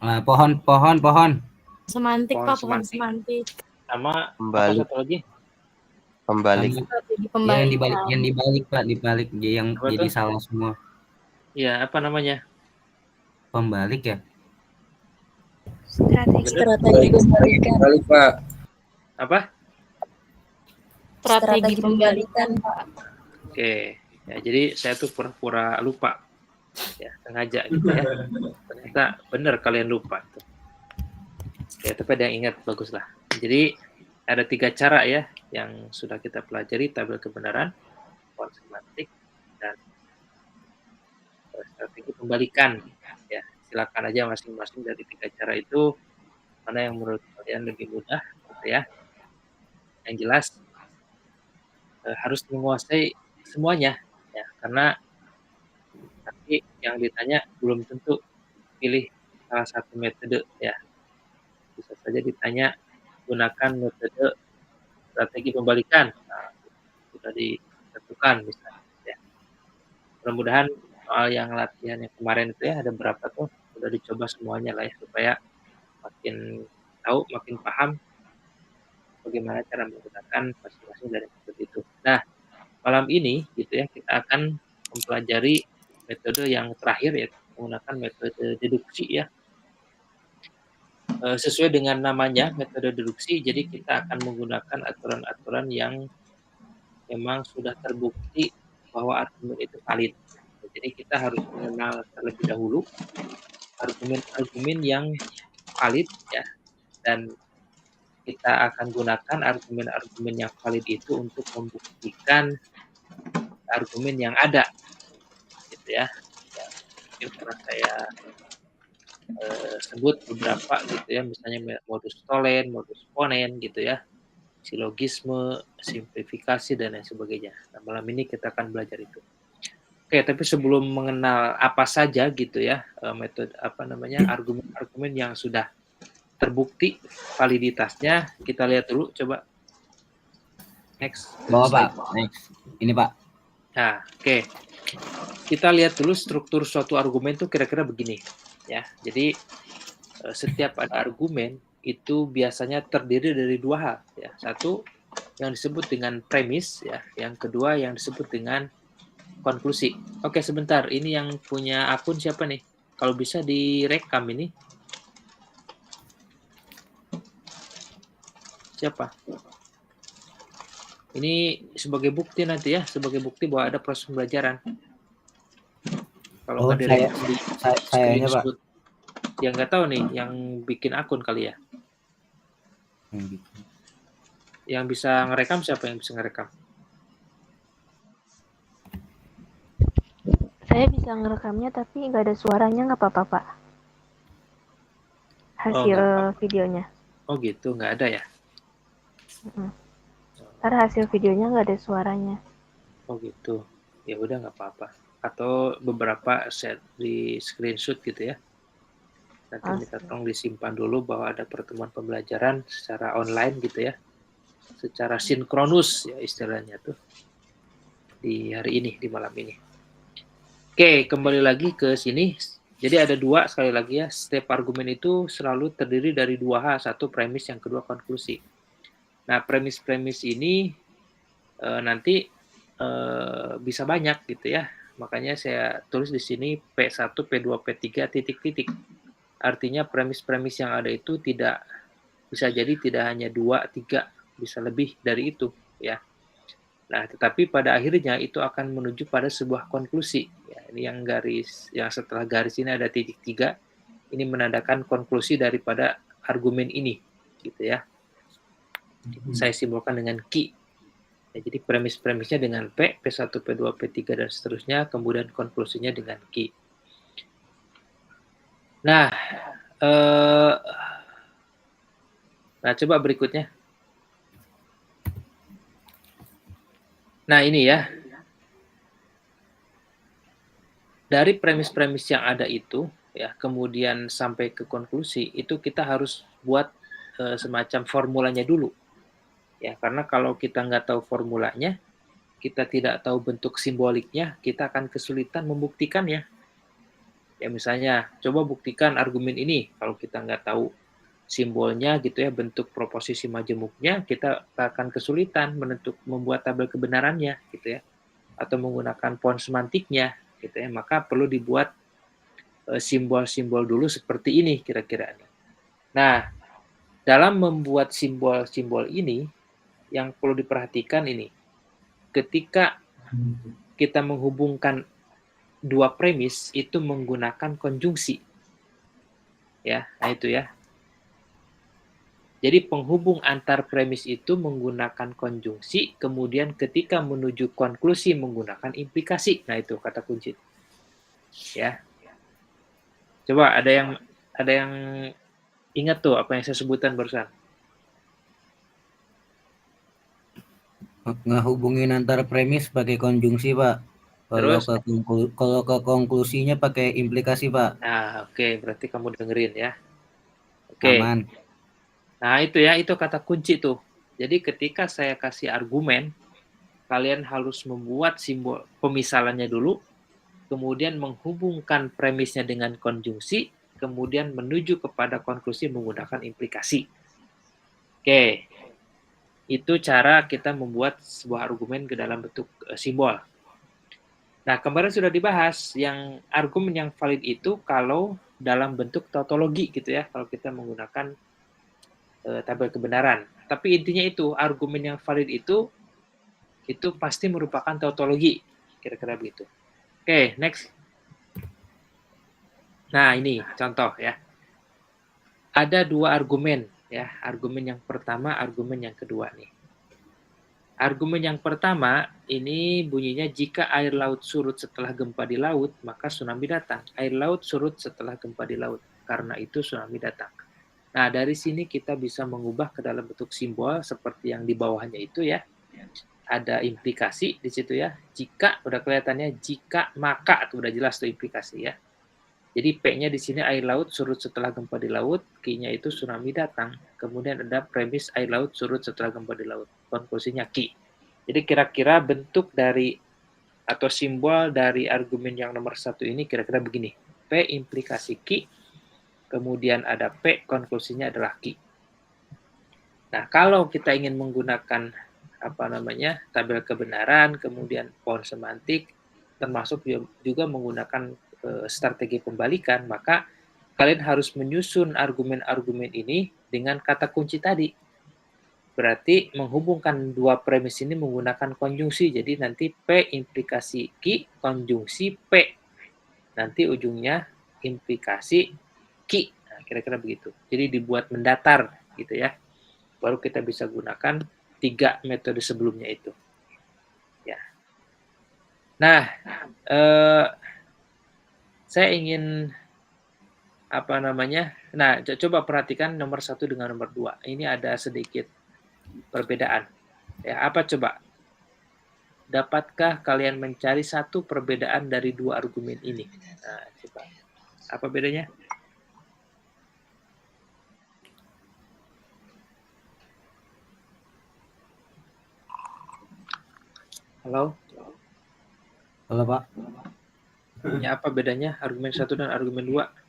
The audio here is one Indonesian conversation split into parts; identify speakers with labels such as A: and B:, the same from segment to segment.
A: Pohon.
B: Semantik,
C: Pohon
B: Pak, pohon
C: semantik.
B: semantik.
C: Sama apa
D: Pembalik.
C: satu lagi?
D: Pembalik.
B: Strategi
A: Ya, yang
B: pembalikan.
A: dibalik Pak, dibalik yang
C: Apa
A: jadi
C: tuh?
A: salah semua.
C: Ya, apa namanya?
A: Pembalik ya.
B: Strategi
C: Bener?
B: pembalikan.
E: Balik, Pak.
C: Apa?
B: Strategi pembalikan, Pak.
C: Oke. Ya, jadi saya tuh pura-pura lupa. Ya, sengaja gitu ya. Ternyata bener kalian lupa tuh. Ya, tapi ada yang ingat, baguslah. Jadi ada 3 cara ya yang sudah kita pelajari: tabel kebenaran, pohon semantik, dan strategi pembalikan. Ya, silakan aja masing-masing dari 3 cara itu mana yang menurut kalian lebih mudah, gitu ya. Yang jelas harus menguasai semuanya, ya, karena nanti yang ditanya belum tentu pilih salah satu metode, ya. Bisa saja ditanya gunakan metode strategi pembalikan. Nah, sudah ditentukan misalnya, ya. Mudah-mudahan soal yang latihan yang kemarin itu ya ada berapa tuh sudah dicoba semuanya lah ya, supaya makin tahu, makin paham bagaimana cara menggunakan masing-masing dari metode itu. Nah, malam ini gitu ya kita akan mempelajari metode yang terakhir, yaitu menggunakan metode deduksi ya. Sesuai dengan namanya metode deduksi, jadi kita akan menggunakan aturan-aturan yang memang sudah terbukti bahwa argumen itu valid. Jadi kita harus mengenal terlebih dahulu argumen-argumen yang valid ya, dan kita akan gunakan argumen-argumen yang valid itu untuk membuktikan argumen yang ada, gitu ya. Ya, mungkin karena saya sebut beberapa gitu ya, misalnya modus tolen, modus ponen gitu ya, silogisme, simplifikasi dan lain sebagainya. Nah, malam ini kita akan belajar itu. Oke, tapi sebelum mengenal apa saja gitu ya, metode argumen-argumen yang sudah terbukti validitasnya, kita lihat dulu coba. Next.
A: Pak. Next. Ini Pak.
C: Nah, oke. Kita lihat dulu struktur suatu argumen itu kira-kira begini ya. Jadi setiap ada argumen itu biasanya terdiri dari 2 hal ya. Satu yang disebut dengan premis ya, yang kedua yang disebut dengan konklusi. Oke, sebentar. Ini yang punya akun siapa nih? Kalau bisa direkam ini. Siapa? Ini sebagai bukti nanti ya, sebagai bukti bahwa ada proses pembelajaran. Kalau nggak direkam di screenshot. Yang nggak tahu nih, yang bikin akun kali ya. Yang bisa ngerekam siapa yang bisa ngerekam?
F: Saya bisa ngerekamnya tapi nggak ada suaranya, nggak apa-apa Pak? Hasil videonya.
C: Oh gitu, nggak ada ya?
F: Ntar hasil videonya nggak ada suaranya.
C: Oh gitu, ya udah nggak apa-apa. Atau beberapa set di screenshot gitu ya. Nanti minta tolong disimpan dulu bahwa ada pertemuan pembelajaran secara online gitu ya. Secara sinkronus ya istilahnya tuh. Di hari ini, di malam ini. Oke, kembali lagi ke sini. Jadi ada 2 sekali lagi ya. Setiap argumen itu selalu terdiri dari 2 hal. Satu premis, yang kedua konklusi. Nah, premis-premis ini nanti bisa banyak gitu ya. Makanya saya tulis di sini P1, P2, P3 titik-titik. Artinya premis-premis yang ada itu tidak bisa jadi tidak hanya 2, 3, bisa lebih dari itu ya. Nah, tetapi pada akhirnya itu akan menuju pada sebuah konklusi. Ya, ini yang setelah garis ini ada titik 3. Ini menandakan konklusi daripada argumen ini gitu ya. Saya simbolkan dengan Q. Ya, jadi premis-premisnya dengan P, P1, P2, P3, dan seterusnya, kemudian konklusinya dengan Q. Nah, coba berikutnya. Nah, ini ya. Dari premis-premis yang ada itu, ya, kemudian sampai ke konklusi, itu kita harus buat semacam formulanya dulu. Ya, karena kalau kita nggak tahu formulanya, kita tidak tahu bentuk simboliknya, kita akan kesulitan membuktikannya. Ya misalnya, coba buktikan argumen ini. Kalau kita nggak tahu simbolnya gitu ya, bentuk proposisi majemuknya, kita akan kesulitan membuat tabel kebenarannya gitu ya, atau menggunakan font semantiknya gitu ya. Maka perlu dibuat simbol-simbol dulu seperti ini kira-kira. Nah, dalam membuat simbol-simbol ini, yang perlu diperhatikan ini, ketika kita menghubungkan dua premis itu menggunakan konjungsi. Ya, nah itu ya. Jadi penghubung antar premis itu menggunakan konjungsi, kemudian ketika menuju konklusi menggunakan implikasi. Nah itu kata kunci. Ya. Coba ada yang ingat tuh apa yang saya sebutkan barusan?
A: Ngehubungin antar premis pakai konjungsi, Pak.
C: Terus?
A: Kalau ke konklusinya pakai implikasi, Pak.
C: Nah, oke, berarti kamu dengerin ya. Oke.
A: Aman.
C: Nah, itu ya, itu kata kunci tuh. Jadi ketika saya kasih argumen, kalian harus membuat simbol pemisalannya dulu, kemudian menghubungkan premisnya dengan konjungsi, kemudian menuju kepada konklusi menggunakan implikasi. Oke. Itu cara kita membuat sebuah argumen ke dalam bentuk simbol. Nah, kemarin sudah dibahas yang argumen yang valid itu kalau dalam bentuk tautologi gitu ya, kalau kita menggunakan tabel kebenaran. Tapi intinya itu, argumen yang valid itu pasti merupakan tautologi, kira-kira begitu. Oke, next. Nah, ini contoh ya. Ada dua argumen ya, argumen yang pertama, argumen yang kedua nih. Argumen yang pertama ini bunyinya jika air laut surut setelah gempa di laut, maka tsunami datang. Air laut surut setelah gempa di laut, karena itu tsunami datang. Nah, dari sini kita bisa mengubah ke dalam bentuk simbol seperti yang di bawahnya itu ya. Ada implikasi di situ ya. Jika, udah kelihatannya jika, maka, itu udah jelas tuh implikasi ya. Jadi P-nya di sini air laut surut setelah gempa di laut, Q-nya itu tsunami datang. Kemudian ada premis air laut surut setelah gempa di laut. Konklusinya Q. Jadi kira-kira bentuk dari atau simbol dari argumen yang nomor 1 ini kira-kira begini. P implikasi Q, kemudian ada P, konklusinya adalah Q. Nah, kalau kita ingin menggunakan tabel kebenaran, kemudian font semantik, termasuk juga menggunakan strategi pembalikan, maka kalian harus menyusun argumen-argumen ini dengan kata kunci tadi. Berarti menghubungkan dua premis ini menggunakan konjungsi. Jadi nanti P implikasi Q, konjungsi P. Nanti ujungnya implikasi Q. Nah, kira-kira begitu. Jadi dibuat mendatar gitu ya. Baru kita bisa gunakan 3 metode sebelumnya itu. Ya. Nah, saya ingin Nah, coba perhatikan nomor 1 dengan nomor 2. Ini ada sedikit perbedaan. Ya, apa coba? Dapatkah kalian mencari satu perbedaan dari dua argumen ini? Nah, coba. Apa bedanya? Halo?
A: Halo, Pak.
C: Ya, apa bedanya argumen 1 dan argumen 2?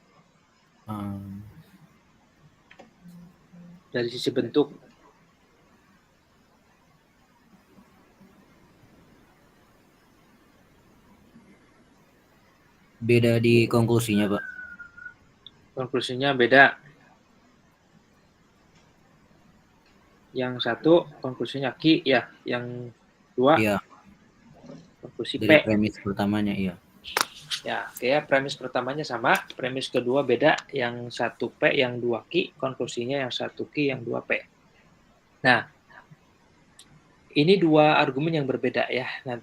C: Dari sisi bentuk.
A: Beda di konklusinya, Pak.
C: Konklusinya beda. Yang satu konklusinya Q ya, yang 2
A: iya.
C: Konklusi
A: Dari
C: P.
A: premis pertamanya, iya.
C: Ya, oke ya, premis pertamanya sama, premis kedua beda, yang 1 P, yang 2 Q, konklusinya yang 1 Q, yang 2 P. Nah, ini dua argumen yang berbeda ya. Nah,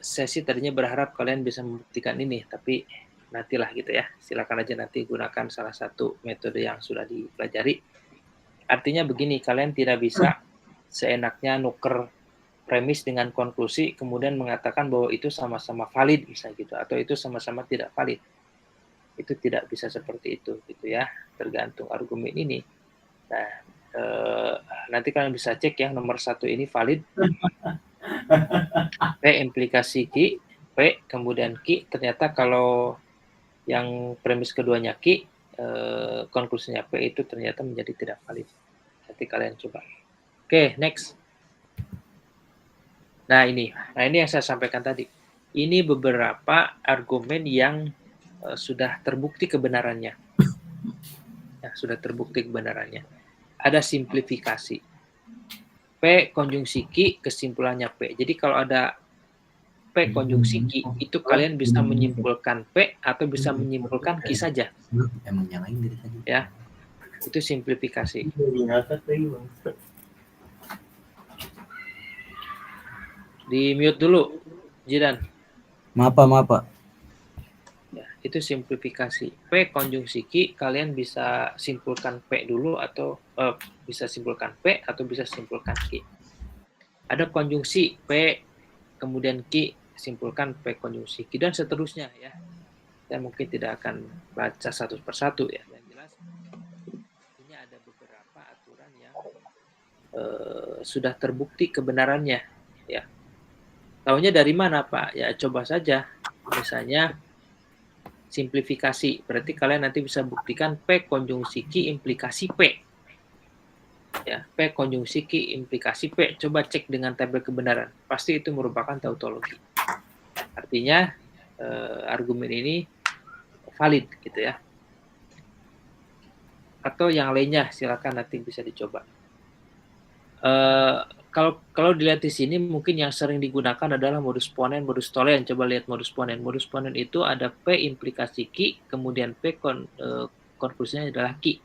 C: saya sih tadinya berharap kalian bisa membuktikan ini, tapi nantilah gitu ya. Silakan aja nanti gunakan salah satu metode yang sudah dipelajari. Artinya begini, kalian tidak bisa seenaknya nuker premis dengan konklusi, kemudian mengatakan bahwa itu sama-sama valid, misalnya gitu, atau itu sama-sama tidak valid. Itu tidak bisa seperti itu, gitu ya. Tergantung argumen ini. Nah, nanti kalian bisa cek ya, nomor 1 ini valid. P implikasi Q, P kemudian Q, ternyata kalau yang premis keduanya Ki, konklusinya P itu ternyata menjadi tidak valid. Nanti kalian coba. Oke, next. Nah ini yang saya sampaikan tadi. Ini beberapa argumen yang sudah terbukti kebenarannya. Ya, sudah terbukti kebenarannya. Ada simplifikasi. P konjungsi Ki, kesimpulannya P. Jadi kalau ada P konjungsi Ki, itu kalian bisa menyimpulkan P atau bisa menyimpulkan Ki saja.
A: Emang nyalain dari tadi.
C: Ya, itu simplifikasi. Di mute dulu, Jidan.
A: Maaf Pak.
C: Ya, itu simplifikasi. P konjungsi Ki, kalian bisa simpulkan P dulu atau bisa simpulkan P atau bisa simpulkan Ki. Ada konjungsi P kemudian Ki, simpulkan P konjungsi Ki dan seterusnya ya. Saya mungkin tidak akan baca satu persatu ya. Yang jelas ini ada beberapa aturan yang sudah terbukti kebenarannya ya. Tahunya dari mana Pak? Ya coba saja. Misalnya simplifikasi. Berarti kalian nanti bisa buktikan P konjungsi Ki implikasi P. Ya, P konjungsi Ki implikasi P. Coba cek dengan tabel kebenaran. Pasti itu merupakan tautologi. Artinya argumen ini valid gitu ya. Atau yang lainnya silakan nanti bisa dicoba. Kalau dilihat di sini mungkin yang sering digunakan adalah modus ponen, modus tolen. Coba lihat modus ponen. Modus ponen itu ada P implikasi Ki, kemudian P konklusinya adalah Ki.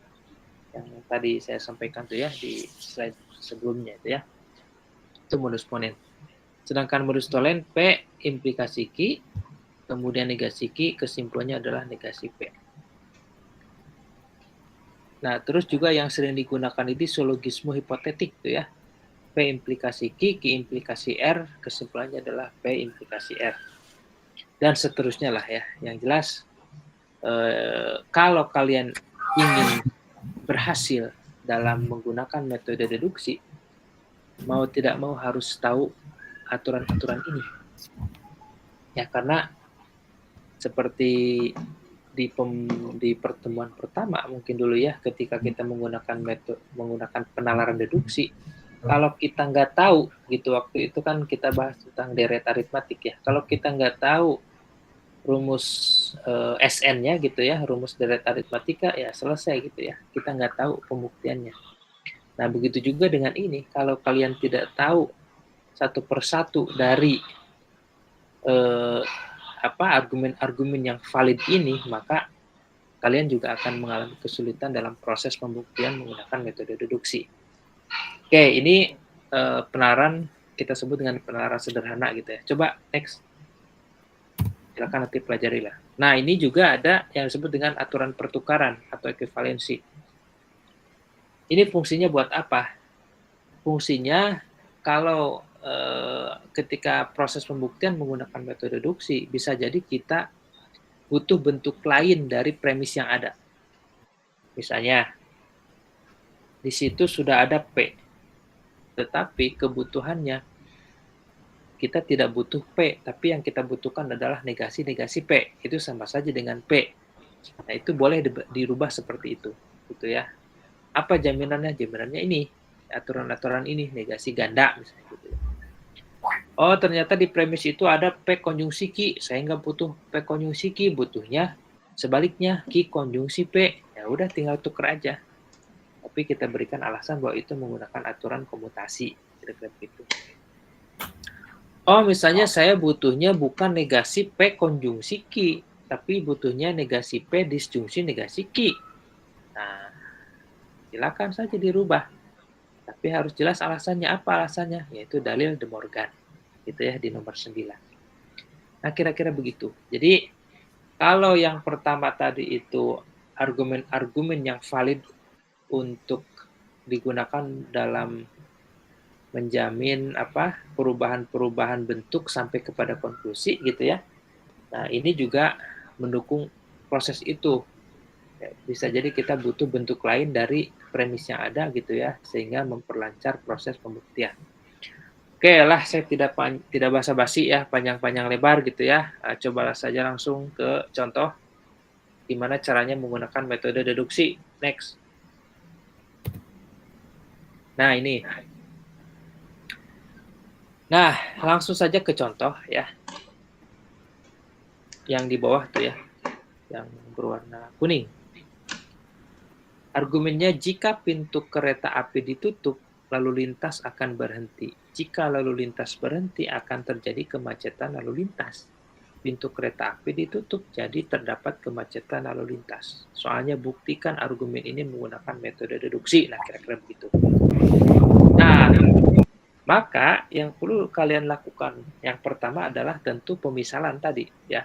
C: Yang tadi saya sampaikan tuh ya di slide sebelumnya itu ya. Itu modus ponen. Sedangkan modus tolen P implikasi Ki, kemudian negasi Ki, kesimpulannya adalah negasi P. Nah, terus juga yang sering digunakan itu silogisme hipotetik tuh ya. P implikasi Ki, Ki implikasi R, kesimpulannya adalah P implikasi R. Dan seterusnya lah ya. Yang jelas, kalau kalian ingin berhasil dalam menggunakan metode deduksi, mau tidak mau harus tahu aturan-aturan ini. Ya, karena seperti di pertemuan pertama mungkin dulu ya, ketika kita menggunakan penalaran deduksi, kalau kita nggak tahu gitu, waktu itu kan kita bahas tentang deret aritmatik ya, kalau kita nggak tahu rumus SN-nya gitu ya, rumus deret aritmatika, ya selesai gitu ya, kita nggak tahu pembuktiannya. Nah begitu juga dengan ini, kalau kalian tidak tahu satu persatu dari argumen-argumen yang valid ini, maka kalian juga akan mengalami kesulitan dalam proses pembuktian menggunakan metode deduksi. Oke, ini penalaran kita sebut dengan penalaran sederhana gitu ya. Coba next. Silakan nanti pelajari lah. Nah, ini juga ada yang disebut dengan aturan pertukaran atau ekuivalensi. Ini fungsinya buat apa? Fungsinya kalau ketika proses pembuktian menggunakan metode deduksi, bisa jadi kita butuh bentuk lain dari premis yang ada. Misalnya, di situ sudah ada P, tetapi kebutuhannya kita tidak butuh P, tapi yang kita butuhkan adalah negasi-negasi P. Itu sama saja dengan P. Nah, itu boleh dirubah seperti itu, gitu ya. Apa jaminannya? Jaminannya ini, aturan-aturan ini, negasi ganda misalnya gitu ya. Oh, ternyata di premis itu ada P konjungsi Ki, saya nggak butuh P konjungsi Ki, butuhnya sebaliknya Ki konjungsi P. Ya udah tinggal tuker aja. Tapi kita berikan alasan bahwa itu menggunakan aturan komutasi, kira-kira begitu. Oh, misalnya saya butuhnya bukan negasi P konjungsi Ki, tapi butuhnya negasi P disjungsi negasi Ki. Nah, silakan saja dirubah. Tapi harus jelas alasannya. Apa alasannya? Yaitu dalil De Morgan. Gitu ya, di nomor 9. Nah, kira-kira begitu. Jadi, kalau yang pertama tadi itu argumen-argumen yang valid untuk digunakan dalam menjamin perubahan-perubahan bentuk sampai kepada konklusi gitu ya. Nah, ini juga mendukung proses itu. Ya, bisa jadi kita butuh bentuk lain dari premis yang ada gitu ya, sehingga memperlancar proses pembuktian. Oke lah, saya tidak basa-basi ya, panjang-panjang lebar gitu ya. Cobalah saja langsung ke contoh. Gimana caranya menggunakan metode deduksi? Next. Nah, ini. Nah, langsung saja ke contoh ya. Yang di bawah tuh ya, yang berwarna kuning. Argumennya jika pintu kereta api ditutup, lalu lintas akan berhenti. Jika lalu lintas berhenti, akan terjadi kemacetan lalu lintas. Pintu kereta api ditutup, jadi terdapat kemacetan lalu lintas. Soalnya buktikan argumen ini menggunakan metode deduksi. Nah, kira-kira begitu. Nah, maka yang perlu kalian lakukan yang pertama adalah tentu pemisalan tadi ya.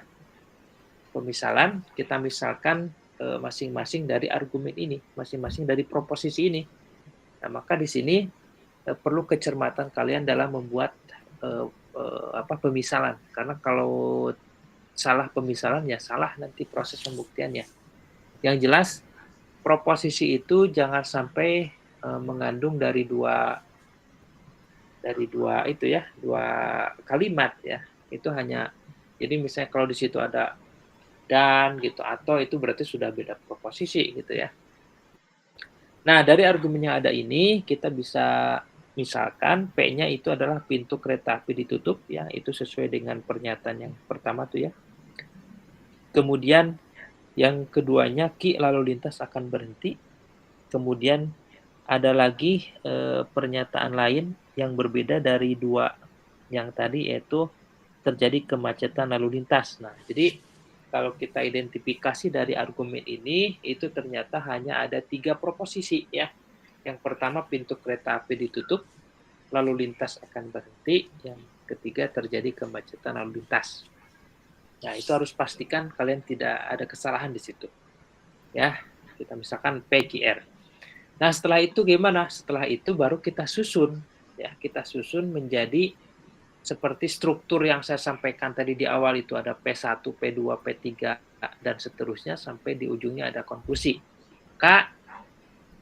C: Pemisalan, kita misalkan masing-masing dari argumen ini, masing-masing dari proposisi ini. Nah, maka di sini perlu kecermatan kalian dalam membuat pemisalan, karena kalau salah pemisalan ya salah nanti proses pembuktiannya. Yang jelas proposisi itu jangan sampai mengandung dari dua itu ya, dua kalimat ya. Itu hanya, jadi misalnya kalau di situ ada dan gitu, atau itu berarti sudah beda proposisi gitu ya. Nah, dari argumen yang ada ini kita bisa misalkan P-nya itu adalah pintu kereta api ditutup ya, itu sesuai dengan pernyataan yang pertama tuh ya. Kemudian yang keduanya Ki lalu lintas akan berhenti. Kemudian ada lagi pernyataan lain yang berbeda dari dua yang tadi, yaitu terjadi kemacetan lalu lintas. Nah, jadi kalau kita identifikasi dari argumen ini, itu ternyata hanya ada 3 proposisi ya. Yang pertama pintu kereta api ditutup, lalu lintas akan berhenti. Yang ketiga terjadi kemacetan lalu lintas. Nah, itu harus pastikan kalian tidak ada kesalahan di situ. Ya, kita misalkan PQR. Nah, setelah itu gimana? Setelah itu baru kita susun. Ya, kita susun menjadi seperti struktur yang saya sampaikan tadi di awal itu, ada P1, P2, P3, dan seterusnya sampai di ujungnya ada konklusi. Maka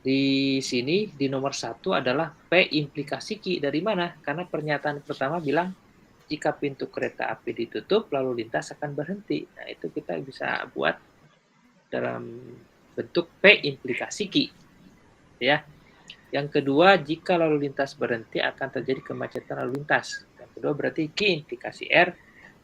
C: di sini di nomor 1 adalah P implikasi Q. Dari mana? Karena pernyataan pertama bilang jika pintu kereta api ditutup, lalu lintas akan berhenti. Nah, itu kita bisa buat dalam bentuk P implikasi Q. Ya. Yang kedua, jika lalu lintas berhenti akan terjadi kemacetan lalu lintas. Yang kedua berarti Q implikasi R.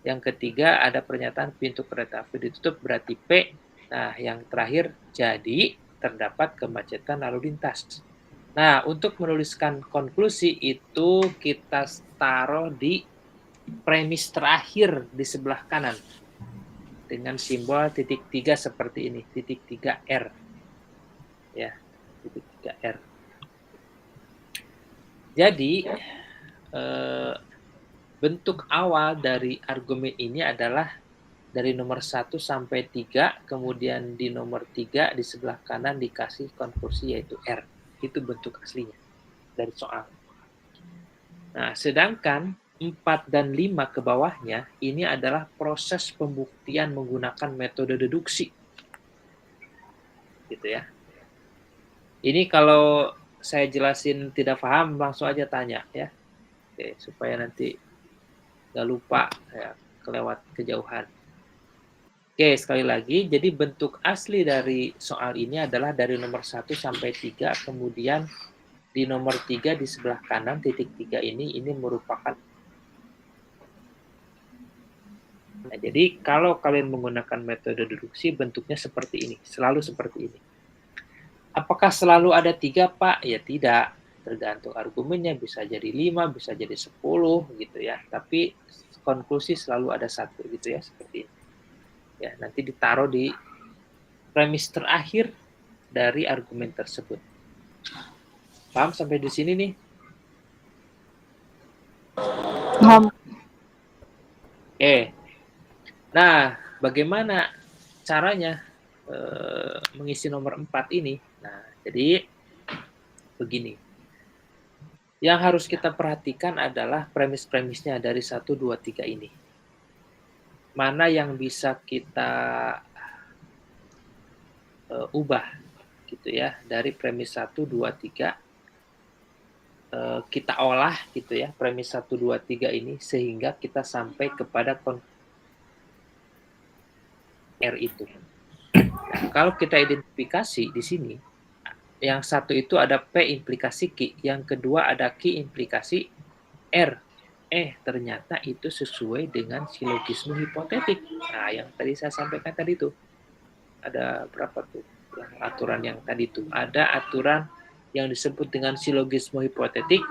C: Yang ketiga ada pernyataan pintu kereta api ditutup berarti P. Nah, yang terakhir jadi terdapat kemacetan lalu lintas. Nah, untuk menuliskan konklusi itu kita taruh di premis terakhir di sebelah kanan dengan simbol titik 3 seperti ini, titik 3 R. Ya, titik 3 R. Jadi bentuk awal dari argumen ini adalah dari nomor 1 sampai 3, kemudian di nomor 3 di sebelah kanan dikasih konklusi yaitu R. Itu bentuk aslinya dari soal. Nah, sedangkan 4 dan 5 ke bawahnya ini adalah proses pembuktian menggunakan metode deduksi. Gitu ya. Ini kalau saya jelasin tidak paham, langsung aja tanya ya. Oke, supaya nanti nggak lupa ya, kelewat kejauhan. Oke, sekali lagi, jadi bentuk asli dari soal ini adalah dari nomor 1 sampai 3, kemudian di nomor 3 di sebelah kanan titik 3 ini merupakan. Nah, jadi kalau kalian menggunakan metode deduksi bentuknya seperti ini, selalu seperti ini. Apakah selalu ada 3, Pak? Ya tidak, tergantung argumennya, bisa jadi 5, bisa jadi 10 gitu ya. Tapi konklusi selalu ada 1 gitu ya, seperti ini. Ya, nanti ditaruh di premis terakhir dari argumen tersebut. Paham sampai di sini nih?
F: Paham.
C: Nah, bagaimana caranya mengisi nomor 4 ini? Nah, jadi begini. Yang harus kita perhatikan adalah premis-premisnya dari 1, 2, 3 ini. Mana yang bisa kita ubah gitu ya, dari premis 1, 2, 3 kita olah gitu ya, premis 1, 2, 3 ini sehingga kita sampai kepada R itu. Nah, kalau kita identifikasi di sini, yang satu itu ada P implikasi Q, yang kedua ada Q implikasi R. Ternyata itu sesuai dengan silogisme hipotetik. Nah, yang tadi saya sampaikan tadi tuh, ada berapa tuh yang aturan yang tadi tuh? Ada aturan yang disebut dengan silogisme hipotetik,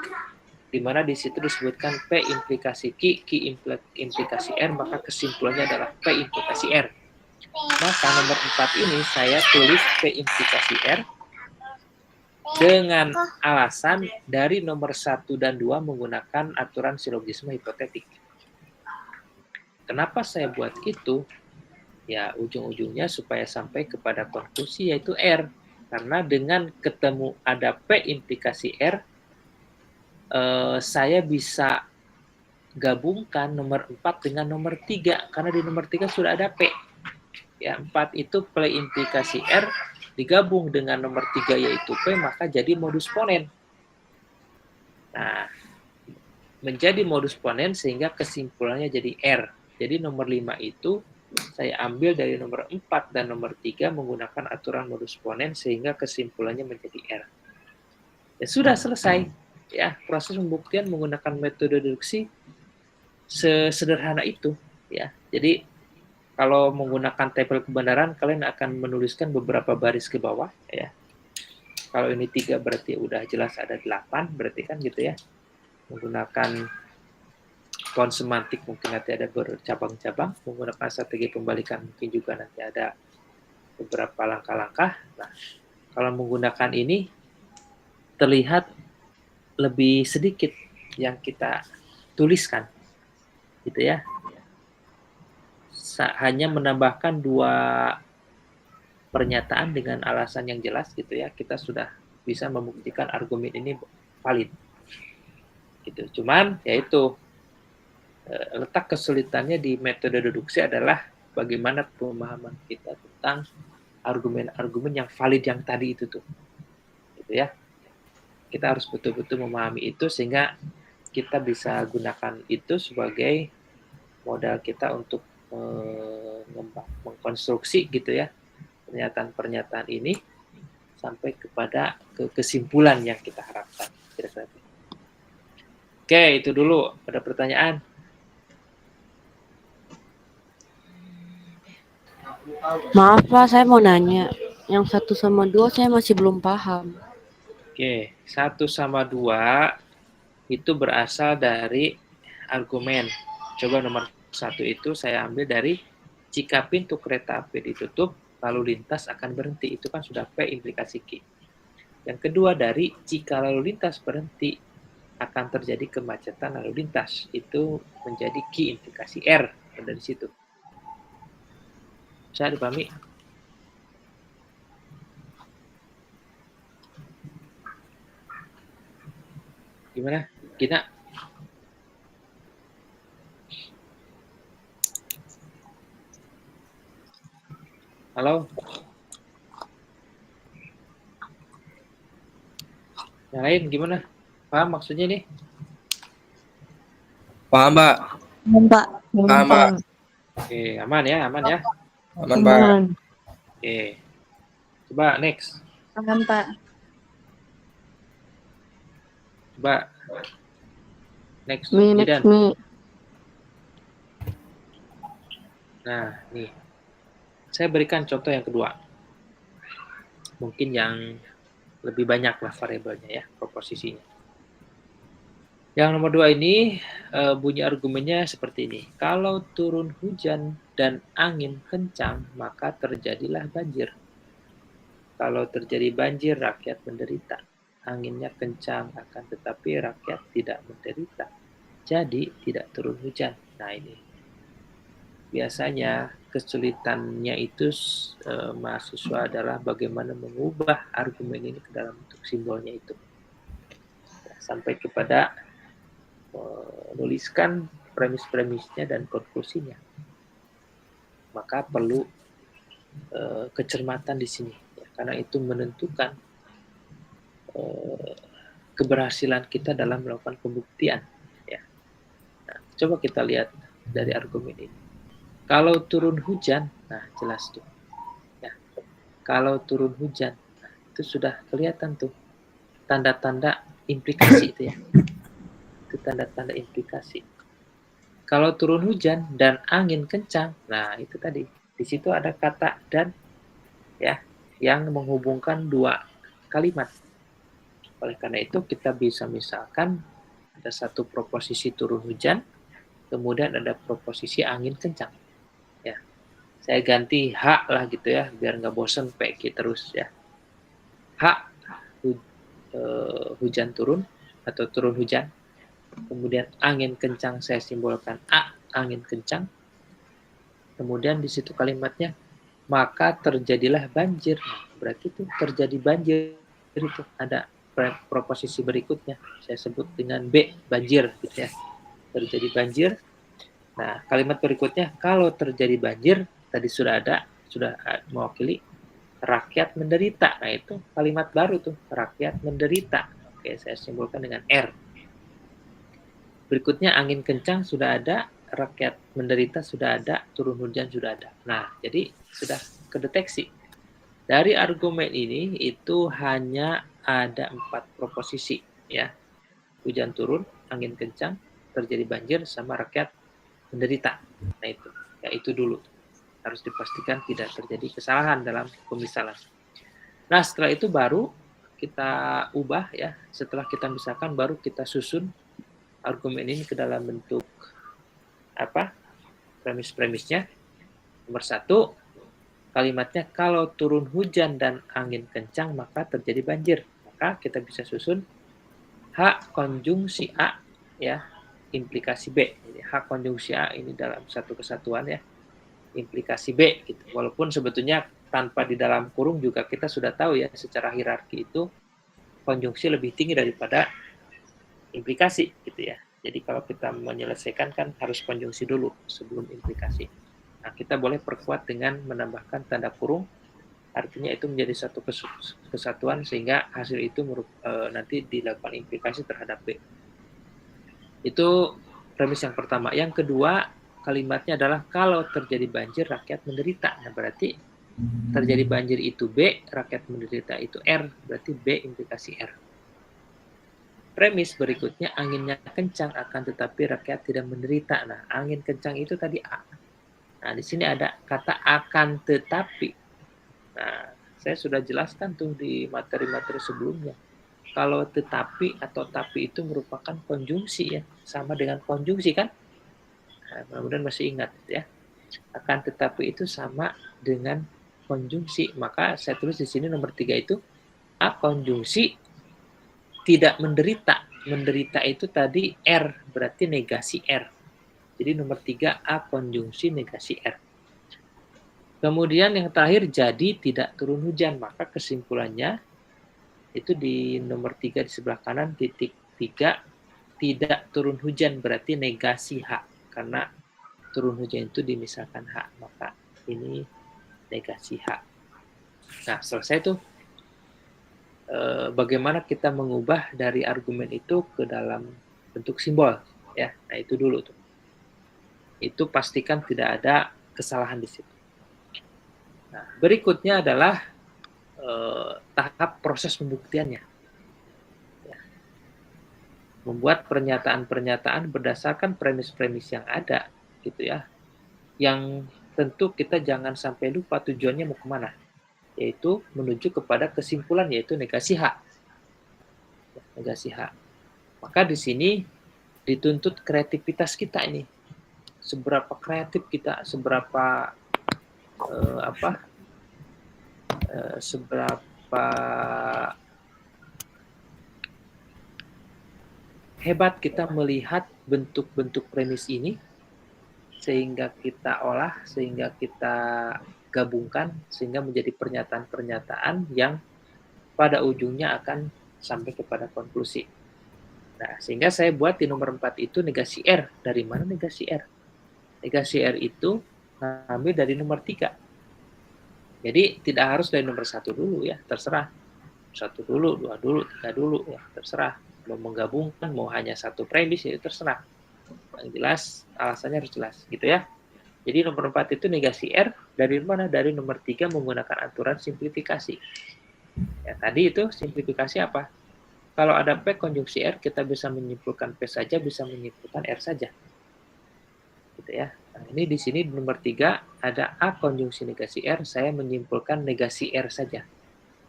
C: di mana di situ disebutkan P implikasi Q, Q implikasi R, maka kesimpulannya adalah P implikasi R. Maka nomor 4 ini saya tulis P implikasi R dengan alasan dari nomor 1 dan 2 menggunakan aturan silogisme hipotetik. Kenapa saya buat itu? Ya, ujung-ujungnya supaya sampai kepada konklusi yaitu R. Karena dengan ketemu ada P implikasi R, saya bisa gabungkan nomor 4 dengan nomor 3. Karena di nomor 3 sudah ada P. Ya, 4 itu P implikasi R digabung dengan nomor 3 yaitu P, maka jadi modus ponen. Nah, menjadi modus ponen sehingga kesimpulannya jadi R. Jadi nomor 5 itu saya ambil dari nomor 4 dan nomor 3 menggunakan aturan modus ponen sehingga kesimpulannya menjadi R. Ya sudah selesai. Ya, proses pembuktian menggunakan metode deduksi sesederhana itu, ya. Jadi kalau menggunakan tabel kebenaran, kalian akan menuliskan beberapa baris ke bawah, ya. Kalau ini 3 berarti udah jelas ada 8, berarti kan gitu ya. Menggunakan konsemantik mungkin nanti ada bercabang-cabang, menggunakan strategi pembalikan mungkin juga nanti ada beberapa langkah-langkah. Nah, kalau menggunakan ini terlihat lebih sedikit yang kita tuliskan, gitu ya. Hanya menambahkan 2 pernyataan dengan alasan yang jelas gitu ya, kita sudah bisa membuktikan argumen ini valid. Gitu. Cuman yaitu letak kesulitannya di metode deduksi adalah bagaimana pemahaman kita tentang argumen-argumen yang valid yang tadi itu tuh. Gitu ya. Kita harus betul-betul memahami itu sehingga kita bisa gunakan itu sebagai modal kita untuk mengkonstruksi gitu ya pernyataan-pernyataan ini sampai kepada kesimpulan yang kita harapkan. Kira-kira. Oke, itu dulu. Ada pertanyaan?
E: Maaf Pak, saya mau nanya. Yang 1 sama 2 saya masih belum paham.
C: Oke, 1 sama 2 itu berasal dari argumen. Coba nomor 1 itu saya ambil dari jika pintu kereta api ditutup, lalu lintas akan berhenti. Itu kan sudah P implikasi Q. Yang kedua dari jika lalu lintas berhenti, akan terjadi kemacetan lalu lintas. Itu menjadi Q implikasi R. Dari situ. Bisa dipahami? Gimana? Gina? Halo? Yang lain gimana? Paham maksudnya nih?
G: Paham, Pak.
F: Pak.
G: Paham, Pak.
C: Oke, aman ya, aman ya.
G: Aman, Pak.
C: Oke. Coba next.
B: Paham, Pak.
C: Coba next.
F: Next
C: Jidan.
F: me.
C: Nah, nih. Saya berikan contoh yang kedua. Mungkin yang lebih banyak lah variabelnya ya, proposisinya. Yang nomor 2 ini bunyi argumennya seperti ini. Kalau turun hujan dan angin kencang, maka terjadilah banjir. Kalau terjadi banjir, rakyat menderita. Anginnya kencang, akan tetapi rakyat tidak menderita. Jadi tidak turun hujan. Nah ini. Biasanya kesulitannya itu mahasiswa adalah bagaimana mengubah argumen ini ke dalam bentuk simbolnya itu. Sampai kepada menuliskan premis-premisnya dan konklusinya. Maka perlu kecermatan di sini. Ya, karena itu menentukan keberhasilan kita dalam melakukan pembuktian. Ya. Nah, coba kita lihat dari argumen ini. Kalau turun hujan, nah jelas tuh. Ya, kalau turun hujan. Itu sudah kelihatan tuh tanda-tanda implikasi itu ya. Itu tanda-tanda implikasi. Kalau turun hujan dan angin kencang, nah itu tadi. Di situ ada kata dan ya yang menghubungkan dua kalimat. Oleh karena itu kita bisa misalkan ada satu proposisi turun hujan, kemudian ada proposisi angin kencang. Ya, saya ganti H lah gitu ya, biar nggak bosen PG terus ya. H hujan turun atau turun hujan. Kemudian angin kencang saya simbolkan A, angin kencang. Kemudian di situ kalimatnya maka terjadilah banjir. Nah, berarti itu terjadi banjir itu ada proposisi berikutnya. Saya sebut dengan B, banjir gitu ya. Terjadi banjir. Nah, kalimat berikutnya kalau terjadi banjir tadi sudah mewakili rakyat menderita. Nah, itu kalimat baru tuh, rakyat menderita. Oke, saya simbolkan dengan R. Berikutnya angin kencang sudah ada, rakyat menderita sudah ada, turun hujan sudah ada. Nah, jadi sudah kedeteksi. Dari argumen ini itu hanya ada 4 proposisi ya. Hujan turun, angin kencang, terjadi banjir, sama rakyat menderita. Nah itu, ya itu dulu. Harus dipastikan tidak terjadi kesalahan dalam pemisalan. Nah setelah itu baru kita ubah ya. Setelah kita misalkan baru kita susun argumen ini ke dalam bentuk premis-premisnya. Nomor 1, kalimatnya kalau turun hujan dan angin kencang maka terjadi banjir. Maka kita bisa susun H konjungsi A ya, implikasi B. Jadi H konjungsi A ini dalam satu kesatuan ya, implikasi B gitu. Walaupun sebetulnya tanpa di dalam kurung juga kita sudah tahu ya secara hierarki itu konjungsi lebih tinggi daripada implikasi gitu ya. Jadi kalau kita menyelesaikan kan harus konjungsi dulu sebelum implikasi. Nah, kita boleh perkuat dengan menambahkan tanda kurung, artinya itu menjadi satu kesatuan sehingga hasil itu nanti dilakukan implikasi terhadap B. Itu premis yang pertama. Yang kedua, kalimatnya adalah kalau terjadi banjir rakyat menderita. Nah, berarti terjadi banjir itu B, rakyat menderita itu R, berarti B implikasi R. Premis berikutnya, anginnya kencang akan tetapi rakyat tidak menderita. Nah, angin kencang itu tadi A. Nah, di sini ada kata akan tetapi. Nah, saya sudah jelaskan tuh di materi-materi sebelumnya. Kalau tetapi atau tapi itu merupakan konjungsi ya, sama dengan konjungsi kan? Nah, mudah-mudahan masih ingat ya. Akan tetapi itu sama dengan konjungsi. Maka saya tulis di sini nomor 3 itu A konjungsi tidak menderita. Menderita itu tadi R, berarti negasi R. Jadi nomor 3 A konjungsi negasi R. Kemudian yang terakhir jadi tidak turun hujan. Maka kesimpulannya itu di nomor 3 di sebelah kanan titik 3 tidak turun hujan berarti negasi H. Karena turun hujan itu dimisalkan H. Maka ini negasi H. Nah selesai tuh. Bagaimana kita mengubah dari argumen itu ke dalam bentuk simbol ya. Nah itu dulu tuh. Itu pastikan tidak ada kesalahan di situ. Nah, berikutnya adalah tahap proses pembuktiannya. Ya. Membuat pernyataan-pernyataan berdasarkan premis-premis yang ada gitu ya. Yang tentu kita jangan sampai lupa tujuannya mau kemana. Yaitu menuju kepada kesimpulan yaitu negasi H. Negasi H. Maka di sini dituntut kreativitas kita ini. Seberapa kreatif kita, seberapa seberapa hebat kita melihat bentuk-bentuk premis ini sehingga kita olah, sehingga kita gabungkan sehingga menjadi pernyataan-pernyataan yang pada ujungnya akan sampai kepada konklusi. Nah, sehingga saya buat di nomor 4 itu negasi R. Dari mana negasi R? Negasi R itu ambil dari nomor 3. Jadi tidak harus dari nomor 1 dulu ya, terserah. 1 dulu, 2 dulu, 3 dulu ya, terserah. Mau menggabungkan, mau hanya satu premis ya terserah. Yang jelas, alasannya harus jelas gitu ya. Jadi nomor 4 itu negasi R dari mana? Dari nomor 3 menggunakan aturan simplifikasi. Ya, tadi itu simplifikasi apa? Kalau ada P konjungsi R, kita bisa menyimpulkan P saja, bisa menyimpulkan R saja. Gitu ya. Nah, ini di sini di nomor 3 ada A konjungsi negasi R, saya menyimpulkan negasi R saja.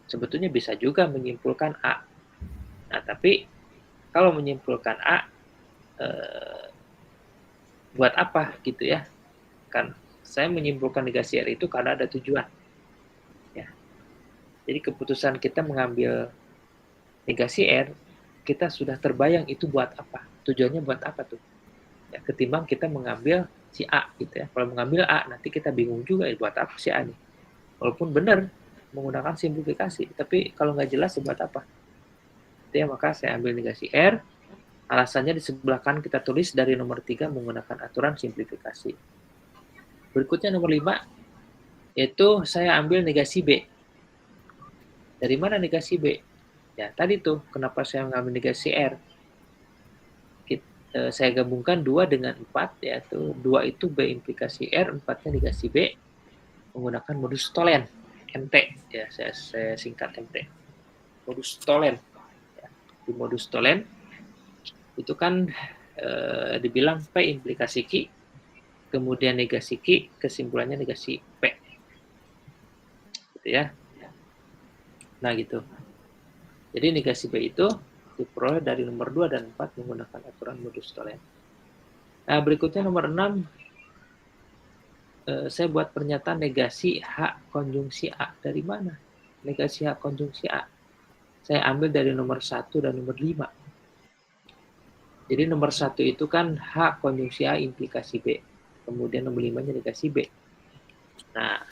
C: Sebetulnya bisa juga menyimpulkan A. Nah, tapi kalau menyimpulkan A, buat apa gitu ya? Kan saya menyimpulkan negasi R itu karena ada tujuan. Ya. Jadi keputusan kita mengambil negasi R, kita sudah terbayang itu buat apa? Tujuannya buat apa tuh? Ya, ketimbang kita mengambil si A gitu ya. Kalau mengambil A, nanti kita bingung juga buat apa si A nih. Walaupun benar menggunakan simplifikasi, tapi kalau nggak jelas buat apa? Itu ya, maka saya ambil negasi R. Alasannya di sebelah kanan kita tulis dari nomor 3 menggunakan aturan simplifikasi. Berikutnya nomor 5, yaitu saya ambil negasi B. Dari mana negasi B? Ya, tadi tuh, kenapa saya mengambil negasi R? Saya gabungkan 2 dengan 4, yaitu 2 itu B implikasi R, 4-nya negasi B, menggunakan modus Tholen, MT. Ya, saya singkat MT. Modus Tholen. Ya, di modus Tholen, itu kan dibilang P implikasi Q, kemudian negasi Q, kesimpulannya negasi P. Gitu ya. Nah, gitu. Jadi negasi B itu diperoleh dari nomor 2 dan 4 menggunakan aturan modus Tholen. Nah, berikutnya nomor 6, saya buat pernyataan negasi H konjungsi A. Dari mana? Negasi H konjungsi A. Saya ambil dari nomor 1 dan nomor 5. Jadi nomor 1 itu kan H konjungsi A implikasi B. Kemudian nomor 5-nya negasi B. Nah,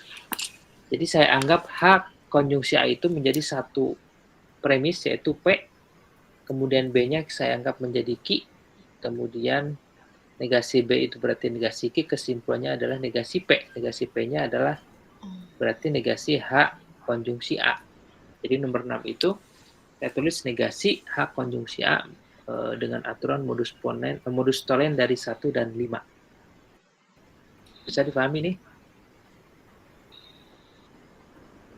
C: jadi saya anggap H konjungsi A itu menjadi satu premis, yaitu P. Kemudian B-nya saya anggap menjadi Q. Kemudian negasi B itu berarti negasi Q. Kesimpulannya adalah negasi P. Negasi P-nya adalah berarti negasi H konjungsi A. Jadi nomor 6 itu saya tulis negasi H konjungsi A dengan aturan modus Tholen dari 1 dan 5. Bisa dipahami nih?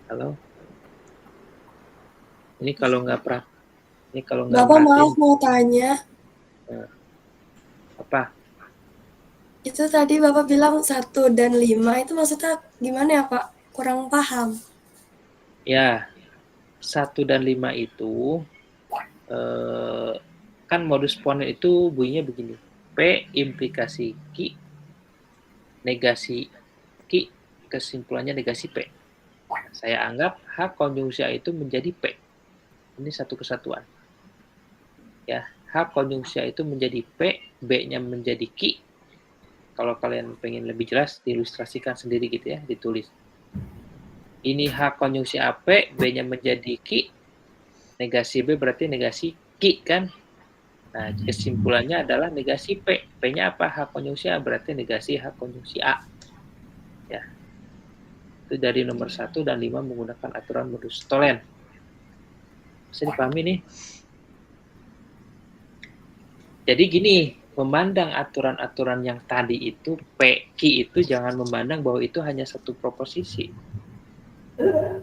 C: Halo? Ini kalau nggak
G: Bapak maaf mau tanya.
C: Apa?
G: Itu tadi Bapak bilang 1 dan 5 itu maksudnya gimana ya Pak? Kurang paham.
C: Ya, 1 dan 5 itu kan modus Tholen itu bunyinya begini. P implikasi Q, negasi Q, kesimpulannya negasi P. Saya anggap H konjungsi A itu menjadi P. Ini satu kesatuan. Ya, H konjungsi A itu menjadi P, B-nya menjadi Q. Kalau kalian pengen lebih jelas, diilustrasikan sendiri gitu ya, ditulis. Ini H konjungsi AP, B-nya menjadi Q, negasi B berarti negasi Q kan? Nah, kesimpulannya adalah negasi P. P-nya apa? H konjungsi A berarti negasi H konjungsi A. Ya. Itu dari nomor 1 dan 5 menggunakan aturan modus Tholen. Bisa dipahami nih? Jadi gini, memandang aturan-aturan yang tadi itu, P, Q itu jangan memandang bahwa itu hanya satu proposisi.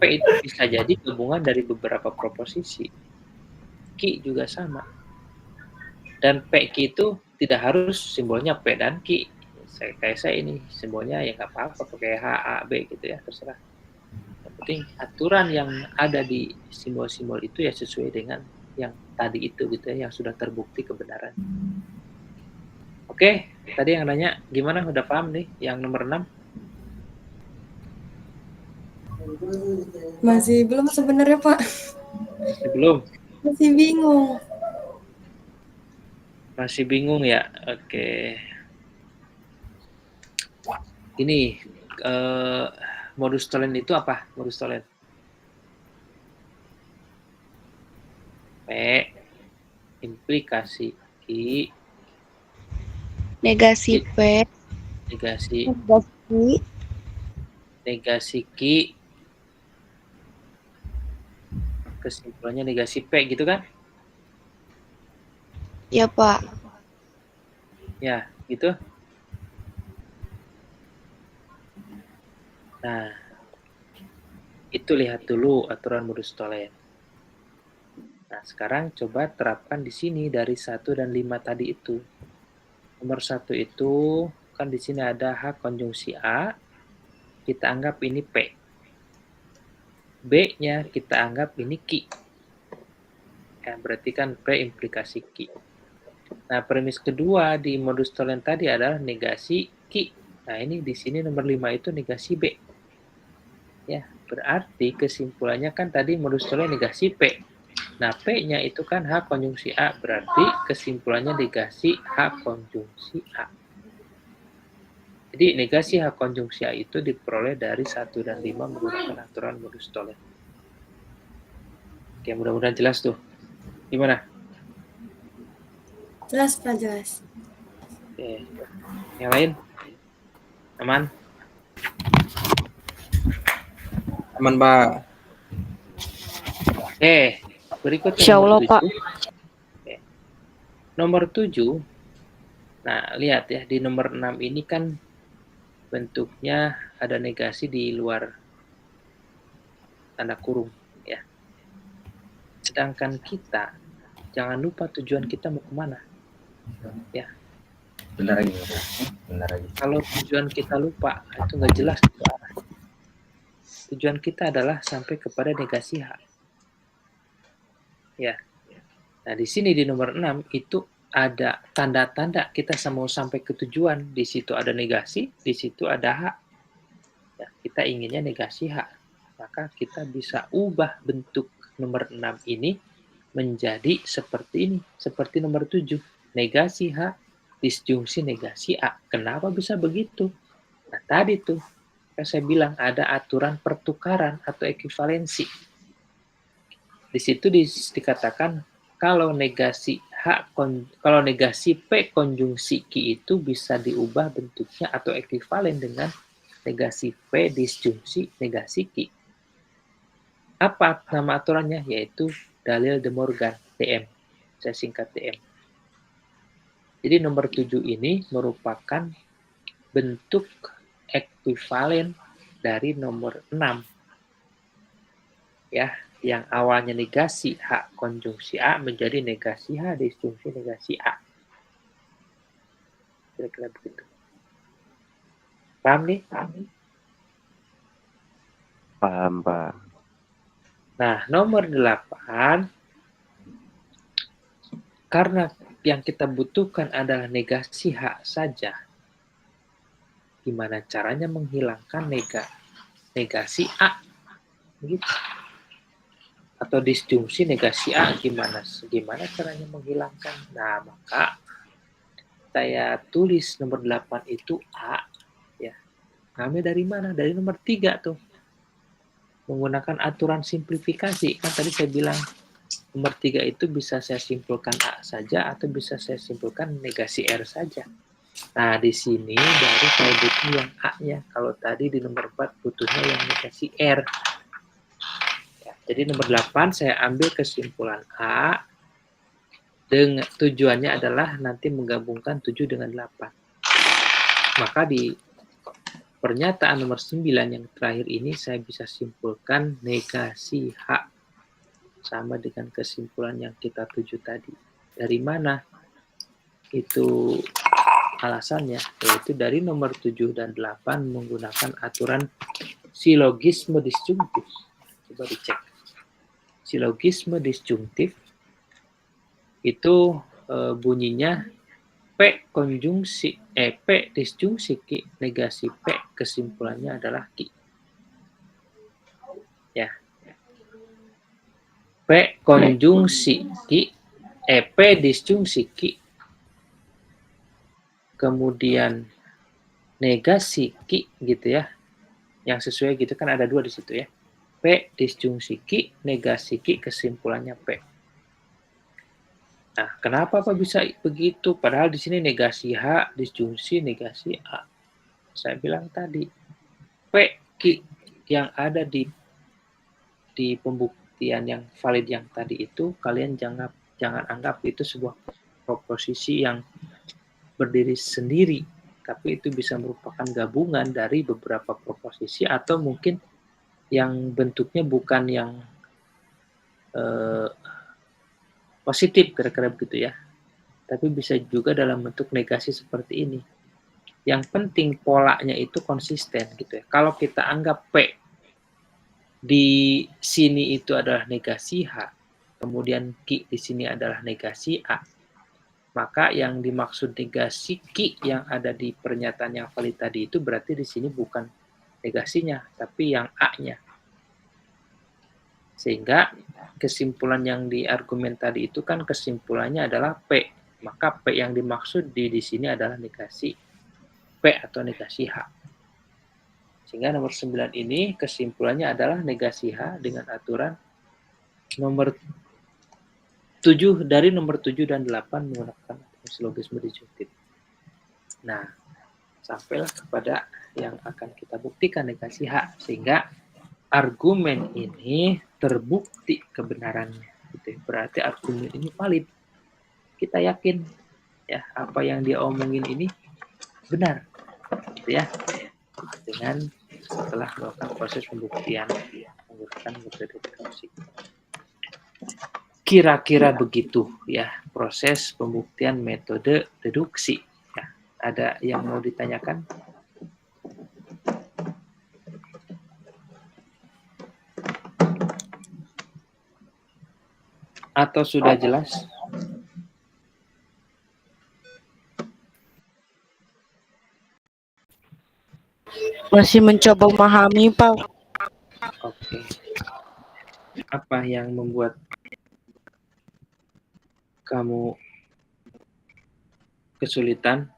C: P itu bisa jadi gabungan dari beberapa proposisi. Q juga sama. Dan P, Q itu tidak harus simbolnya P dan Q. Kayak saya ini, simbolnya ya nggak apa-apa, pakai H, A, B gitu ya, terserah. Yang penting aturan yang ada di simbol-simbol itu ya sesuai dengan yang tadi itu gitu ya, yang sudah terbukti kebenaran. Oke, tadi yang nanya gimana, udah paham nih yang nomor 6?
G: Masih belum sebenarnya Pak.
C: Belum?
G: Masih bingung.
C: Masih bingung ya? Oke. Ini modus Tholen itu apa? Modus Tholen. P implikasi Q
E: Negasi P,
C: negasi Q, kesimpulannya negasi P gitu kan?
E: ya Pak.
C: Ya, gitu. Nah, itu lihat dulu aturan modus tolen. Nah, sekarang coba terapkan di sini dari 1 dan 5 tadi itu. Nomor 1 itu kan di sini ada H konjungsi A, kita anggap ini P. B-nya kita anggap ini Q. Ya, berarti kan P implikasi Q. Nah, premis kedua di modus tolen tadi adalah negasi Q. Nah, ini di sini nomor 5 itu negasi B. Ya, berarti kesimpulannya kan tadi modus tolen negasi P. Nah, P-nya itu kan H konjungsi A, berarti kesimpulannya negasi H konjungsi A. Jadi negasi H konjungsi A itu diperoleh dari 1 dan 5 menggunakan aturan modus tolen. Oke, mudah-mudahan jelas tuh. Gimana?
G: Jelas Pak, jelas.
C: Oke. Yang lain? Aman?
H: Aman, Pak.
C: Oke, berikutnya
E: Insya Allah,
C: nomor 7.
E: Pak.
C: Oke. Nomor 7. Nah, lihat ya, di nomor 6 ini kan bentuknya ada negasi di luar tanda kurung ya. Sedangkan kita jangan lupa tujuan kita mau kemana ya.
H: Benar lagi.
C: Kalau tujuan kita lupa itu nggak jelas gitu arah. Tujuan kita adalah sampai kepada negasi H ya. Nah, di sini di nomor 6 itu ada tanda-tanda kita mau sampai ke tujuan. Di situ ada negasi, di situ ada H. Ya, kita inginnya negasi H. Maka kita bisa ubah bentuk nomor 6 ini menjadi seperti ini. Seperti nomor 7. Negasi H, disjungsi negasi A. Kenapa bisa begitu? Nah, tadi tuh kan saya bilang ada aturan pertukaran atau ekuivalensi. Di situ dikatakan kalau negasi P konjungsi Q itu bisa diubah bentuknya atau ekuivalen dengan negasi P disjungsi negasi Q. Apa nama aturannya? Yaitu dalil De Morgan, DM. Saya singkat DM. Jadi nomor 7 ini merupakan bentuk ekuivalen dari nomor 6. Ya, yang awalnya negasi H konjungsi A menjadi negasi H disjungsi negasi A. Kira-kira begitu. Paham nih?
D: Paham, Pak.
C: Nah, nomor 8, karena yang kita butuhkan adalah negasi H saja, gimana caranya menghilangkan negasi A? Begitu. Atau disjungsi negasi A, gimana caranya menghilangkan? Nah, maka saya tulis nomor 8 itu A. Ya. Ngambil dari mana? Dari nomor 3 tuh. Menggunakan aturan simplifikasi. Kan tadi saya bilang nomor 3 itu bisa saya simpulkan A saja atau bisa saya simpulkan negasi R saja. Nah, di sini baru saya butuh yang A-nya. Kalau tadi di nomor 4 butuhnya yang negasi R. Ya, jadi nomor 8 saya ambil kesimpulan A. Dengan tujuannya adalah nanti menggabungkan 7 dengan 8. Maka di pernyataan nomor 9 yang terakhir ini saya bisa simpulkan negasi H sama dengan kesimpulan yang kita tuju tadi. Dari mana? Itu alasannya, yaitu dari nomor 7 dan 8 menggunakan aturan silogisme disjungtif. Coba dicek. Silogisme disjungtif itu bunyinya P disjungsi Q negasi P, kesimpulannya adalah Q. Ya. P konjungsi Q, P disjungsi Q, kemudian negasi Q gitu ya. Yang sesuai gitu kan ada 2 di situ ya. P disjungsi Q, negasi Q, kesimpulannya P. Nah, kenapa Pak bisa begitu? Padahal di sini negasi H, disjungsi negasi A. Saya bilang tadi, P, Q yang ada di pembuktian yang valid yang tadi itu, kalian jangan anggap itu sebuah proposisi yang berdiri sendiri. tapi itu bisa merupakan gabungan dari beberapa proposisi atau mungkin yang bentuknya bukan yang positif kira-kira begitu ya, tapi bisa juga dalam bentuk negasi seperti ini. Yang penting polanya itu konsisten gitu ya. Kalau kita anggap P di sini itu adalah negasi H, kemudian Q di sini adalah negasi A, maka yang dimaksud negasi Q yang ada di pernyataan yang valid tadi itu berarti di sini bukan negasinya, tapi yang A-nya. Sehingga kesimpulan yang di argumen tadi itu kan kesimpulannya adalah P. Maka P yang dimaksud di sini adalah negasi P atau negasi H. Sehingga nomor 9 ini kesimpulannya adalah negasi H dengan aturan nomor 7 dari nomor 7 dan 8 menggunakan silogisme disjuntif. Nah, sampailah kepada yang akan kita buktikan negasi H, sehingga argumen ini terbukti kebenarannya. Gitu. Berarti argumen ini valid. Kita yakin ya apa yang dia omongin ini benar, gitu ya. Dengan setelah melakukan proses pembuktian menggunakan metode deduksi. Kira-kira begitu ya proses pembuktian metode deduksi. Ya, ada yang mau ditanyakan? Atau sudah jelas?
E: Masih mencoba memahami, Pak.
C: Oke. Apa yang membuat kamu kesulitan?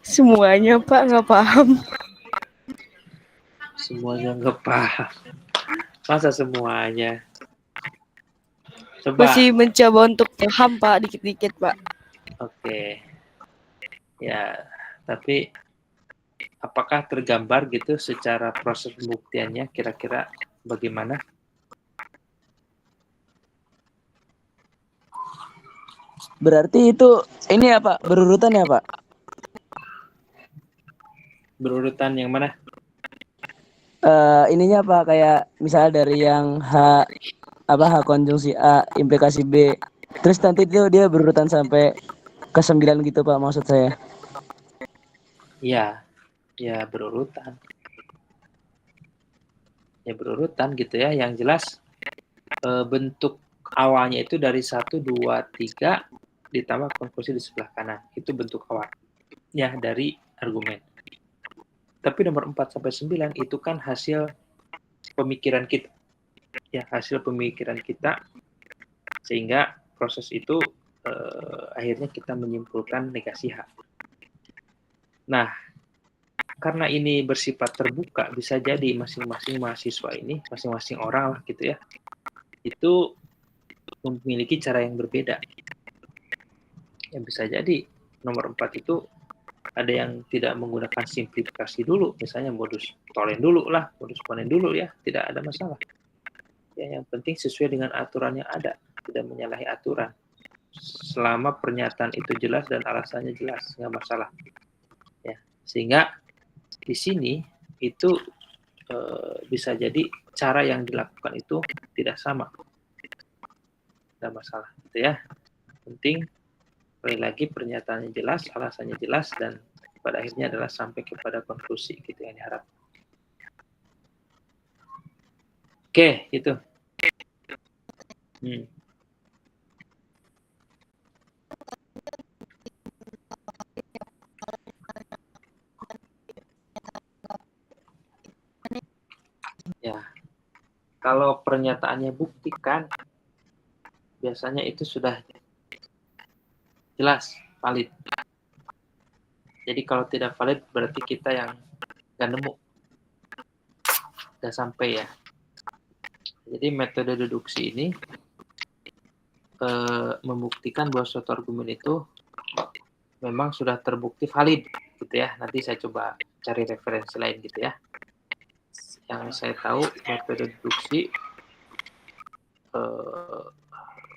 E: Semuanya, Pak, nggak paham.
C: Semuanya nggak paham. Masa semuanya? Coba.
E: Masih mencoba untuk paham, Pak, dikit-dikit, Pak.
C: Oke. Ya, tapi apakah tergambar gitu secara proses pembuktiannya kira-kira bagaimana?
I: Berarti itu ini ya Pak, berurutan ya Pak?
C: Berurutan yang mana?
I: Ininya Pak, kayak misalnya dari yang H konjungsi A, implikasi B. Terus nanti itu dia berurutan sampai ke 9 gitu Pak, maksud saya.
C: Ya berurutan. Ya berurutan gitu ya. Yang jelas bentuk awalnya itu dari 1, 2, 3 ditambah konklusi di sebelah kanan. Itu bentuk awalnya dari argumen. Tapi nomor 4 sampai 9 itu kan hasil pemikiran kita. Ya, hasil pemikiran kita sehingga proses itu akhirnya kita menyimpulkan negasi H. Nah, karena ini bersifat terbuka, bisa jadi masing-masing mahasiswa ini, masing-masing orang lah gitu ya, itu memiliki cara yang berbeda. Yang bisa jadi nomor 4 itu ada yang tidak menggunakan simplifikasi dulu, misalnya modus tolen dulu lah, modus ponen dulu ya, tidak ada masalah. Ya, yang penting sesuai dengan aturan yang ada, tidak menyalahi aturan. Selama pernyataan itu jelas dan alasannya jelas, nggak masalah. Ya, sehingga di sini itu bisa jadi cara yang dilakukan itu tidak sama, nggak masalah, gitu ya. Penting sekali lagi pernyataannya jelas, alasannya jelas, dan pada akhirnya adalah sampai kepada konklusi gitu yang diharapkan. Oke, itu. Ya, kalau pernyataannya buktikan, biasanya itu sudah jelas, valid. Jadi kalau tidak valid berarti kita yang nggak nemu, nggak sampai ya. Jadi metode deduksi ini membuktikan bahwa suatu argumen itu memang sudah terbukti valid, gitu ya. Nanti saya coba cari referensi lain gitu ya. Yang saya tahu metode deduksi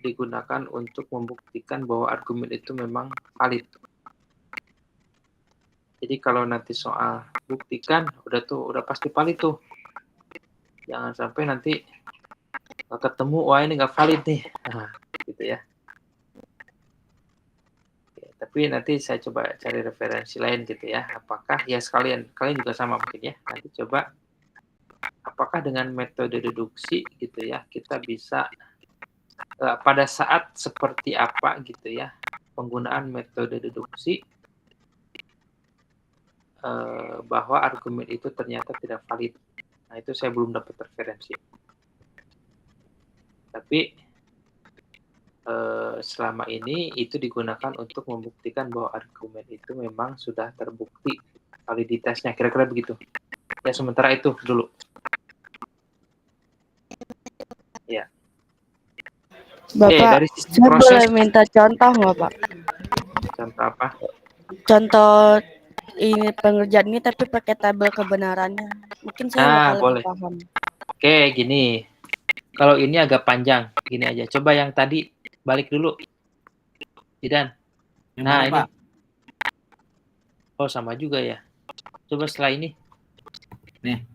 C: digunakan untuk membuktikan bahwa argumen itu memang valid. Jadi kalau nanti soal buktikan, udah pasti valid tuh. Jangan sampai nanti ketemu, wah ini nggak valid nih, nah, gitu ya. Oke, tapi nanti saya coba cari referensi lain gitu ya. Apakah ya kalian juga sama mungkin ya. Nanti coba apakah dengan metode deduksi gitu ya kita bisa pada saat seperti apa gitu ya penggunaan metode deduksi bahwa argumen itu ternyata tidak valid. Nah, itu saya belum dapat referensi. Tapi selama ini itu digunakan untuk membuktikan bahwa argumen itu memang sudah terbukti validitasnya, kira-kira begitu. Ya, sementara itu dulu. Ya.
E: Bapak,
C: dari sisi
E: saya
C: proses,
E: boleh minta contoh nggak, Pak?
C: contoh apa?
E: Contoh ini pengerjaan ini tapi pakai tabel kebenarannya. Mungkin saya bakal lebih
C: Boleh.
E: paham.
C: Oke, gini. Kalau ini agak panjang, gini aja. Coba yang tadi balik dulu. Jidan.
A: Yang
C: Nah,
A: mana,
C: ini.
A: Pak?
C: Oh, sama juga ya. Coba setelah ini.
A: Nih.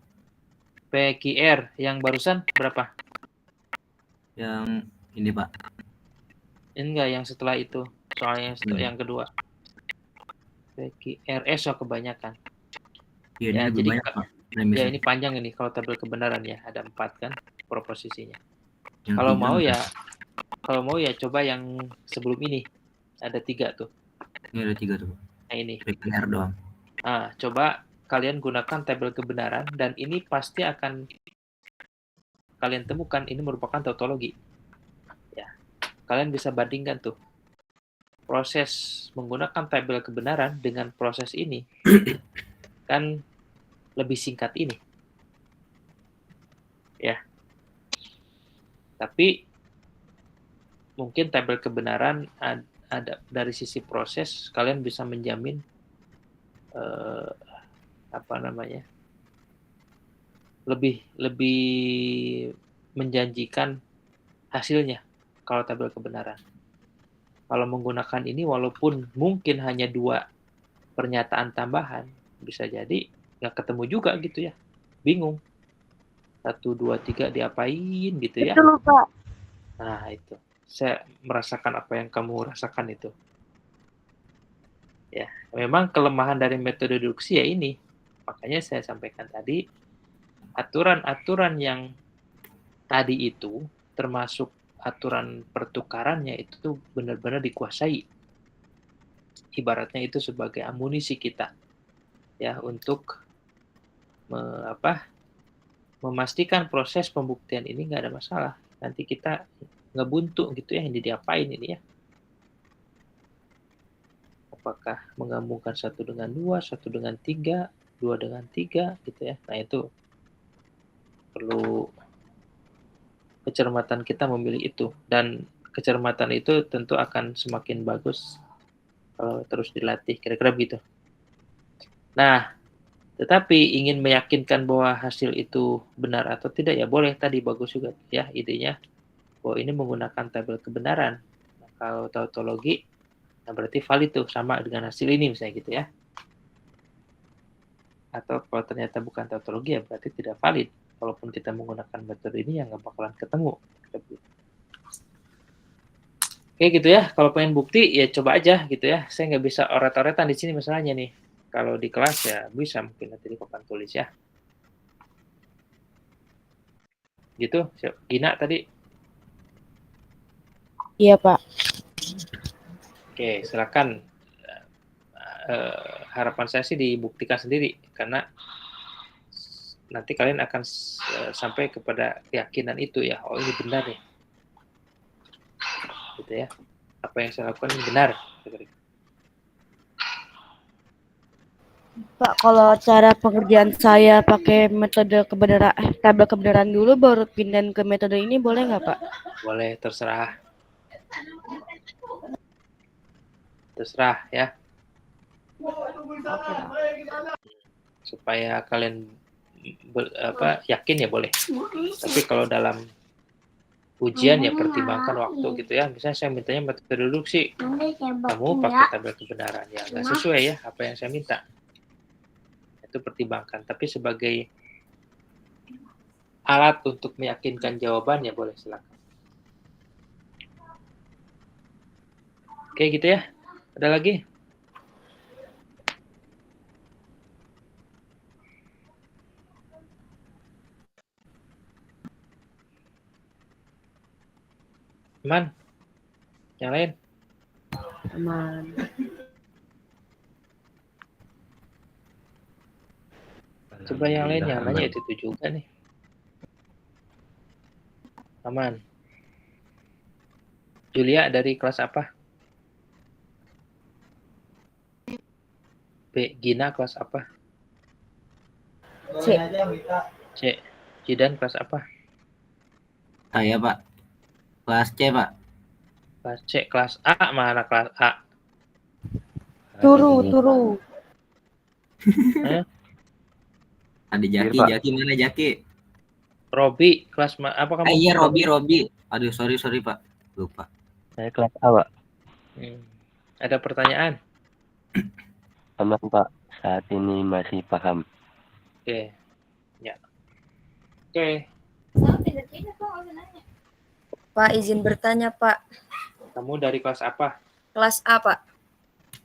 C: PQR yang barusan berapa?
A: Yang ini, Pak.
C: Enggak, yang setelah itu. Soalnya yang kedua. PQRS kebanyakan.
A: Iya, ini
C: Ya,
A: lebih
C: jadi
A: banyak, Pak.
C: ya ini panjang ini kalau tabel kebenaran ya, ada 4 kan proposisinya.
A: Yang
C: Kalau
A: tiga
C: mau ya coba yang sebelum ini. Ada 3 tuh.
A: Ini ada 3 tuh, Pak.
C: Nah, ini.
A: PKR doang.
C: Nah, coba kalian gunakan tabel kebenaran dan ini pasti akan kalian temukan ini merupakan tautologi. Ya. Kalian bisa bandingkan tuh. Proses menggunakan tabel kebenaran dengan proses ini kan lebih singkat ini. Ya. Tapi mungkin tabel kebenaran ada dari sisi proses kalian bisa menjamin lebih menjanjikan hasilnya kalau tabel kebenaran. Kalau menggunakan ini walaupun mungkin hanya 2 pernyataan tambahan, bisa jadi nggak ketemu juga gitu ya. Bingung. 1, 2, 3 diapain gitu ya.
F: Betul, Pak.
C: Nah, itu. Saya merasakan apa yang kamu rasakan itu. Ya, memang kelemahan dari metode deduksi ya ini. Makanya saya sampaikan tadi, aturan-aturan yang tadi itu, termasuk aturan pertukarannya itu benar-benar dikuasai. Ibaratnya itu sebagai amunisi kita ya untuk memastikan proses pembuktian ini nggak ada masalah. Nanti kita nggak buntu gitu ya, ini diapain ini ya. Apakah menggabungkan 1 dengan 2, 1 dengan 3, 2 dengan 3 gitu ya. Nah, itu perlu kecermatan kita memilih itu, dan kecermatan itu tentu akan semakin bagus kalau terus dilatih, kira-kira begitu. Nah, tetapi ingin meyakinkan bahwa hasil itu benar atau tidak ya boleh, tadi bagus juga ya idenya bahwa ini menggunakan tabel kebenaran. Nah, kalau tautologi, nah berarti valid tuh sama dengan hasil ini misalnya gitu ya. Atau kalau ternyata bukan tautologi ya berarti tidak valid. Walaupun kita menggunakan metode ini yang nggak bakalan ketemu. Oke gitu ya. Kalau pengen bukti ya coba aja gitu ya. Saya nggak bisa oret-oretan di sini masalahnya nih. Kalau di kelas ya bisa mungkin nanti di papan tulis ya. Gitu. Gina tadi.
E: Iya, Pak.
C: Oke, silakan. Harapan saya sih dibuktikan sendiri karena nanti kalian akan sampai kepada keyakinan itu ya, oh ini benar nih gitu ya, apa yang saya lakukan ini benar.
E: Pak, kalau cara pengerjaan saya pakai metode tabel kebenaran dulu baru pindah ke metode ini boleh nggak, Pak?
C: Boleh, terserah ya. Supaya kalian yakin ya boleh. Tapi kalau dalam ujian ya pertimbangkan waktu gitu ya. Misalnya saya mintanya metode deduksi, kamu pakai tabel kebenaran ya nggak sesuai ya apa yang saya minta. Itu pertimbangkan. Tapi sebagai alat untuk meyakinkan jawaban ya boleh silakan. Oke gitu ya. Ada lagi? Aman? Yang lain?
E: Aman.
C: Coba yang lain yang nanya itu juga nih. Aman. Julia dari kelas apa? B. Gina kelas apa?
E: C.
C: C. Jidan kelas apa?
A: Saya Pak. Kelas C Pak.
C: Kelas C. Kelas A mana kelas A?
E: Turu.
C: Hah?
A: Ada Jaki.
D: Pak.
A: Jaki mana Jaki?
C: Robi kelas apa kamu?
A: Iya Robi. Aduh sorry Pak. Lupa.
D: Saya kelas A, Pak.
C: Ada pertanyaan?
D: Aman, Pak. Saat ini masih paham.
C: Oke. Ya. Oke.
B: Pak, izin bertanya, Pak.
C: Kamu dari kelas apa?
B: Kelas A, Pak.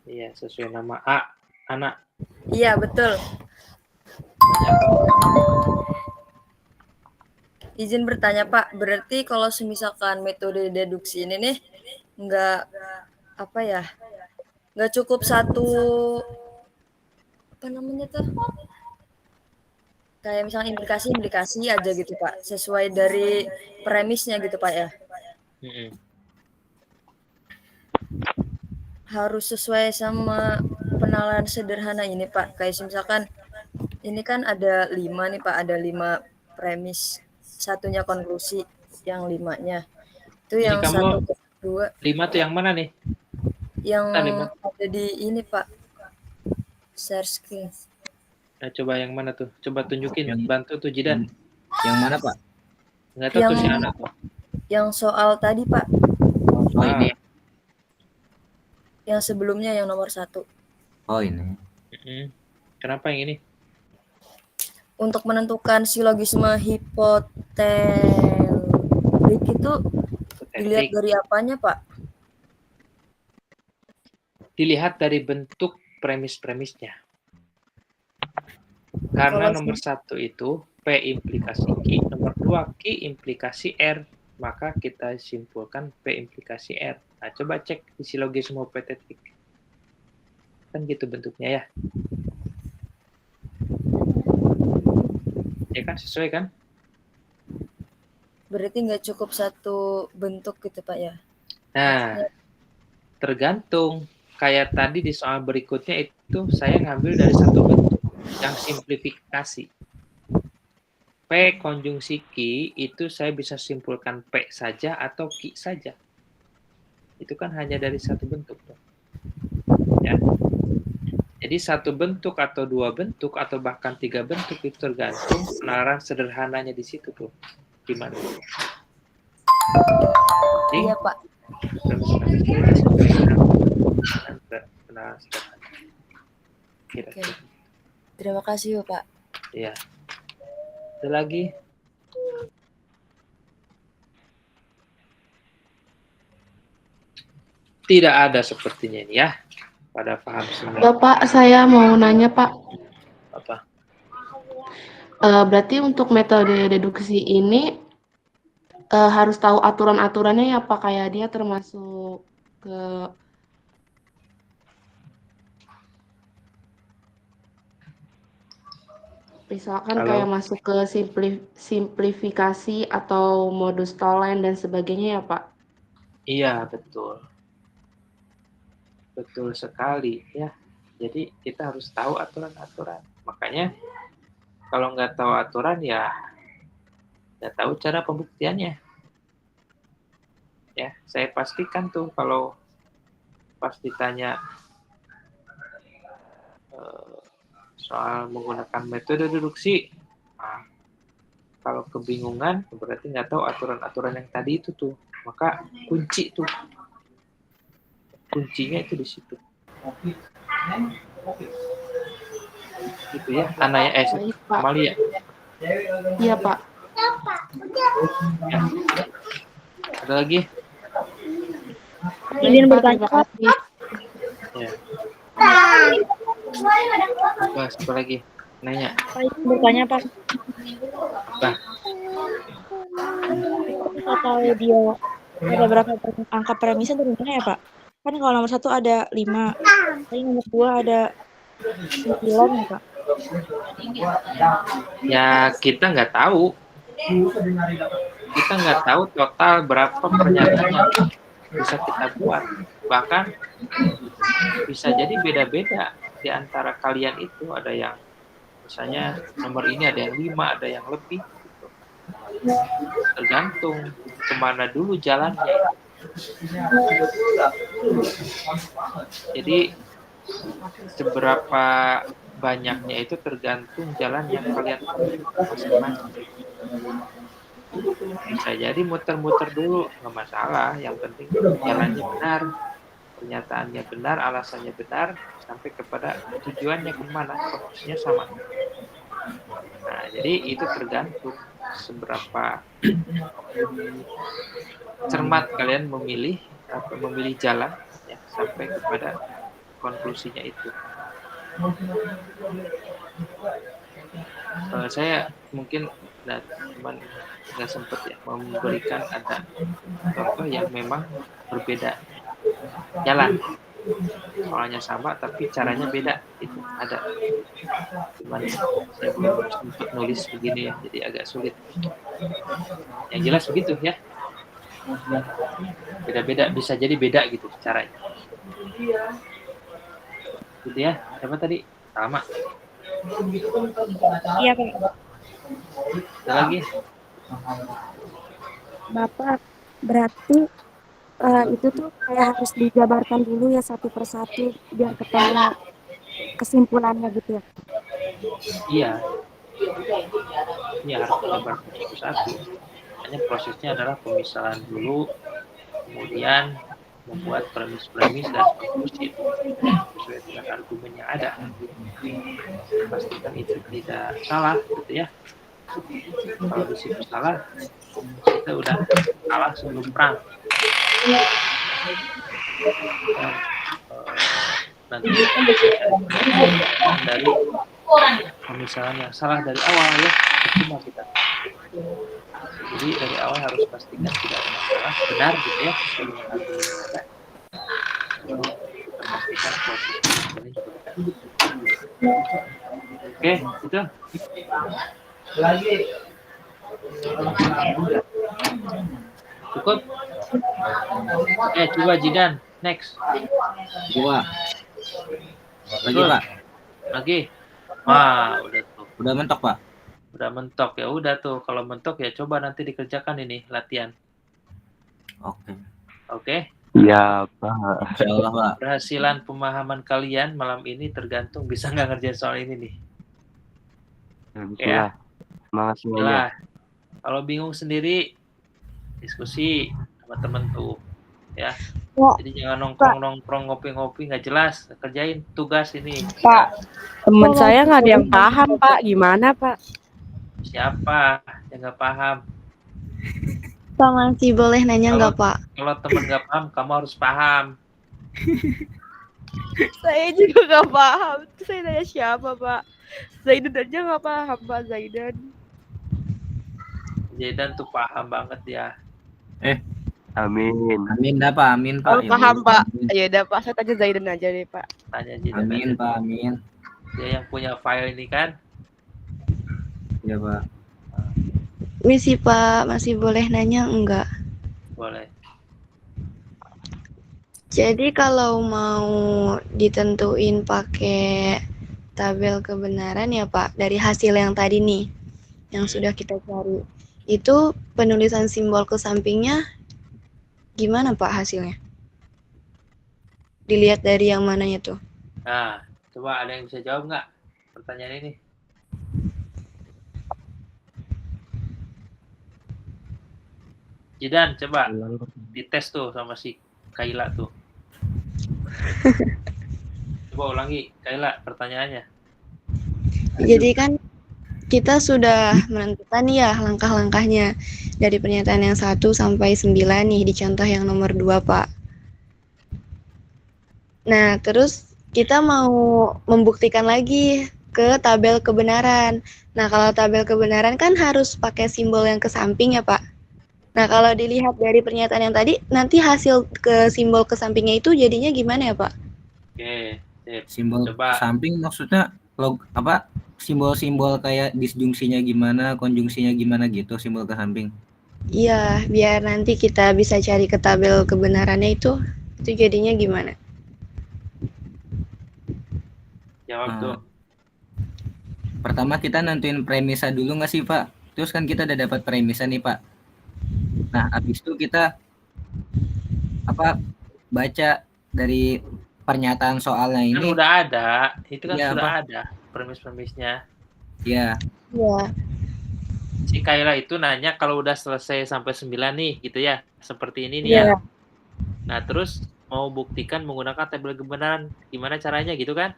C: Iya, sesuai nama A. Anak.
B: Iya, betul. Izin bertanya, Pak. Berarti kalau semisalkan metode deduksi ini nih nggak apa ya? Nggak cukup satu apa namanya tuh? Kayak misalnya implikasi aja gitu, Pak. Sesuai dari premisnya gitu, Pak ya. Harus sesuai sama penalaran sederhana ini, Pak. Kayak misalkan ini kan ada 5 nih, Pak. Ada 5 premis. Satunya konklusi, yang 5-nya. Itu
C: Ini
B: yang
C: kamu
B: 1, 2.
C: 5 tuh yang mana nih?
B: Yang
C: Lima.
B: ada di ini, Pak. Share screen.
C: Nah, coba yang mana tuh? Coba tunjukin. Bantu tuh Jidan.
A: Yang mana Pak?
C: Nggak tahu tuh si anak tuh.
B: Yang soal tadi, Pak.
A: Oh ini.
B: Yang sebelumnya yang nomor 1.
A: Oh ini.
C: Kenapa yang ini?
B: Untuk menentukan silogisme hipotetik itu dilihat dari apanya, Pak?
C: Dilihat dari bentuk premis-premisnya. Karena nomor 1 itu P implikasi Q, nomor 2 Q implikasi R, maka kita simpulkan P implikasi R. Nah, coba cek di silogisme hipotetik. Kan gitu bentuknya ya. Ya kan, sesuai kan?
B: Berarti nggak cukup satu bentuk gitu, Pak ya?
C: Nah, tergantung. Kayak tadi di soal berikutnya itu saya ngambil dari satu bentuk yang simplifikasi. P konjungsi Q itu saya bisa simpulkan P saja atau Q saja. Itu kan hanya dari satu bentuk. Ya. Jadi satu bentuk atau 2 bentuk atau bahkan 3 bentuk itu tergantung penalaran sederhananya di situ tuh. Gimana?
B: Iya, Pak.
C: Penalaran sederhana.
B: Oke. Terima kasih, Pak.
C: Iya. Ada lagi? Tidak ada sepertinya ini ya. Pada paham semua.
J: Bapak, saya mau nanya, Pak.
C: Apa?
J: Berarti untuk metode deduksi ini harus tahu aturan-aturannya ya, Pak? Kayak dia termasuk ke misalkan kayak masuk ke simplifikasi atau modus tolen dan sebagainya ya, Pak?
C: Iya, betul. Betul sekali ya. Jadi kita harus tahu aturan-aturan. Makanya kalau nggak tahu aturan ya nggak tahu cara pembuktiannya. Ya, saya pastikan tuh kalau pas ditanya soal menggunakan metode deduksi, Kalau kebingungan berarti nggak tahu aturan-aturan yang tadi itu tuh. Maka kuncinya itu di situ. Gitu ya, Anaya
J: Baik, Pak.
C: Amalia.
J: Iya, Pak.
C: Ya. Ada lagi?
E: Izin
J: Baik, Pak.
E: bertanya,
J: Terima kasih.
C: Ya. Apa lagi? Nanya.
E: Pak, izin bertanya Pak.
C: Apa?
E: Kita tahu dia ada berapa angka premisnya dari mana ya Pak? Kan kalau nomor 1 ada 5, tapi nomor 2 ada 9 ya Pak.
C: Ya kita nggak tahu. Kita nggak tahu total berapa pernyataan yang bisa kita buat. Bahkan bisa jadi beda-beda di antara kalian itu. Ada yang misalnya nomor ini ada yang 5, ada yang lebih. Gitu. Tergantung kemana dulu jalannya. Jadi seberapa banyaknya itu tergantung jalan yang kalian tempuh masing-masing. Bisa jadi muter-muter dulu, nggak masalah. Yang penting jalannya benar, pernyataannya benar, alasannya benar, sampai kepada tujuannya kemana, fokusnya sama. Nah, jadi itu tergantung seberapa cermat kalian memilih atau memilih jalan ya, sampai kepada konklusinya itu. Saya mungkin teman nggak sempat ya memberikan ada contoh yang memang berbeda jalan, soalnya sama tapi caranya beda, itu ada. Cuman saya belum sempat nulis begini ya, jadi agak sulit. Yang jelas begitu ya, beda-beda, bisa jadi beda gitu caranya. Gitu ya, siapa tadi? Sama.
E: Iya Pak.
C: Ada lagi?
K: Bapak, berarti itu tuh kayak harus dijabarkan dulu ya satu persatu biar ketemu kesimpulannya gitu ya.
C: Iya. Iya, harus dijabarkan satu-satu. Hanya prosesnya adalah pemisahan dulu, kemudian membuat premis-premis dan konklusi sesuai dengan argumen yang ada. Pastikan itu tidak salah, gitu ya. Kalau di situ salah, kita udah kalah sebelum perang. Nanti dari pemisahan yang salah dari awal ya, cuma kita. Jadi dari awal harus pastikan tidak ada masalah, benar gitu ya, sesuai dengan argumen yang ada. Lalu kita pastikan proses ini juga benar. Oke, itu. Cukup. Coba Jidan, next.
A: Coba. Lagi Pak.
C: Lagi. Wah, udah tuh.
A: Udah mentok Pak.
C: Udah mentok ya, udah tuh. Kalau mentok ya coba nanti dikerjakan ini latihan.
A: Oke.
C: Oke.
D: Iya, Pak.
A: Insyaallah Pak.
C: Keberhasilan pemahaman kalian malam ini tergantung bisa nggak ngerjain soal ini nih.
D: Ya. Semangat semuanya.
C: Lah, kalau bingung sendiri diskusi sama temen tuh, ya. Jadi jangan nongkrong ngopi-ngopi nggak jelas, kerjain tugas ini.
E: Pak, teman saya nggak ada yang paham Pak, gimana Pak?
C: Siapa yang nggak paham?
F: Pak, masih boleh nanya nggak Pak?
C: Kalau temen nggak paham, kamu harus paham.
E: Saya juga nggak paham. Terus saya nanya siapa Pak? Zaidan aja nggak paham Pak, Zaidan.
C: Zaidan tuh paham banget ya.
D: Amin.
A: Amin dah Pak, amin Pak.
E: Oh, paham Pak. Ya udah Pak, saya tanya Zaidan aja deh Pak.
C: Tanya Zaidan.
A: Amin
C: aja.
A: Pak, amin.
C: Dia yang punya file ini kan?
A: Ya Pak.
F: Misi Pak, masih boleh nanya enggak?
C: Boleh.
F: Jadi kalau mau ditentuin pakai tabel kebenaran ya Pak, dari hasil yang tadi nih, yang sudah kita cari, itu penulisan simbol ke sampingnya gimana Pak hasilnya? Dilihat dari yang mananya tuh?
C: Nah, coba ada yang bisa jawab nggak pertanyaan ini? Jidan, coba dites tuh sama si Kaila tuh. Coba ulangi, Kaila, pertanyaannya.
F: Jadi kan kita sudah menentukan ya langkah-langkahnya dari pernyataan yang 1 sampai 9 nih di contoh yang nomor 2, Pak. Nah, terus kita mau membuktikan lagi ke tabel kebenaran. Nah, kalau tabel kebenaran kan harus pakai simbol yang ke samping ya, Pak. Nah, kalau dilihat dari pernyataan yang tadi, nanti hasil ke simbol ke sampingnya itu jadinya gimana ya, Pak?
C: Oke, sip.
A: Simbol
C: Coba.
A: samping maksudnya simbol-simbol kayak disjungsinya gimana, konjungsinya gimana gitu, simbol ke samping.
F: Iya, biar nanti kita bisa cari ke tabel kebenarannya itu jadinya gimana?
C: Jawab tuh.
A: Pertama kita nentuin premisa dulu nggak sih, Pak? Terus kan kita udah dapat premisa nih, Pak. Nah, habis itu kita baca dari pernyataan soalnya ini.
C: Kan udah ada, itu kan
A: ya,
C: sudah ada premis-premisnya.
A: Iya.
F: Iya.
C: Si Kaila itu nanya kalau udah selesai sampai 9 nih, gitu ya. Seperti ini nih ya. Nah, terus mau buktikan menggunakan tabel kebenaran. Gimana caranya gitu kan?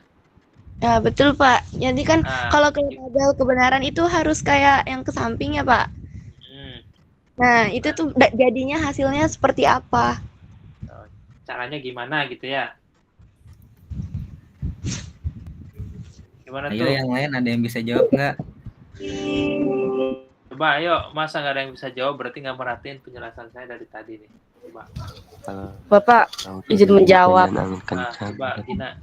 F: Ya, betul, Pak. Jadi kan kalau ke tabel kebenaran itu harus kayak yang ke samping ya, Pak. Nah, itu tuh jadinya hasilnya seperti apa?
C: Caranya gimana gitu ya? Gimana
A: Ayo
C: tuh?
A: yang lain ada yang bisa jawab nggak?
C: Coba ayo, masa nggak ada yang bisa jawab berarti nggak merhatiin penjelasan saya dari tadi nih. Coba.
E: Bapak izin menjawab.
C: Nah, coba Gina.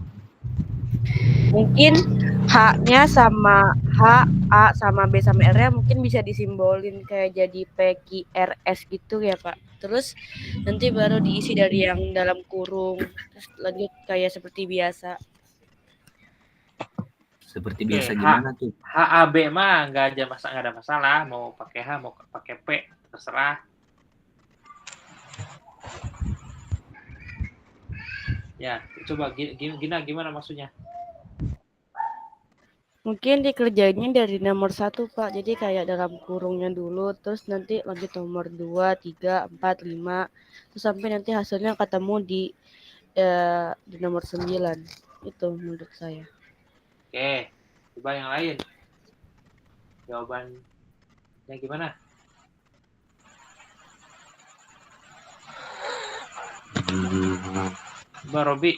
E: Mungkin H-nya sama H, A sama B sama R-nya mungkin bisa disimbolin kayak jadi P, Q, R, S gitu ya, Pak. Terus nanti baru diisi dari yang dalam kurung. Terus lanjut kayak seperti biasa.
A: Seperti biasa gimana tuh?
C: H, A, B mah nggak ada masalah. Mau pakai H, mau pakai P, terserah. Ya, coba gimana maksudnya?
E: Mungkin dikerjainnya dari nomor 1, Pak. Jadi kayak dalam kurungnya dulu, terus nanti lanjut nomor 2, 3, 4, 5, terus sampai nanti hasilnya ketemu di nomor 9. Itu menurut saya.
C: Oke, coba yang lain. Jawabannya gimana? Coba Robi.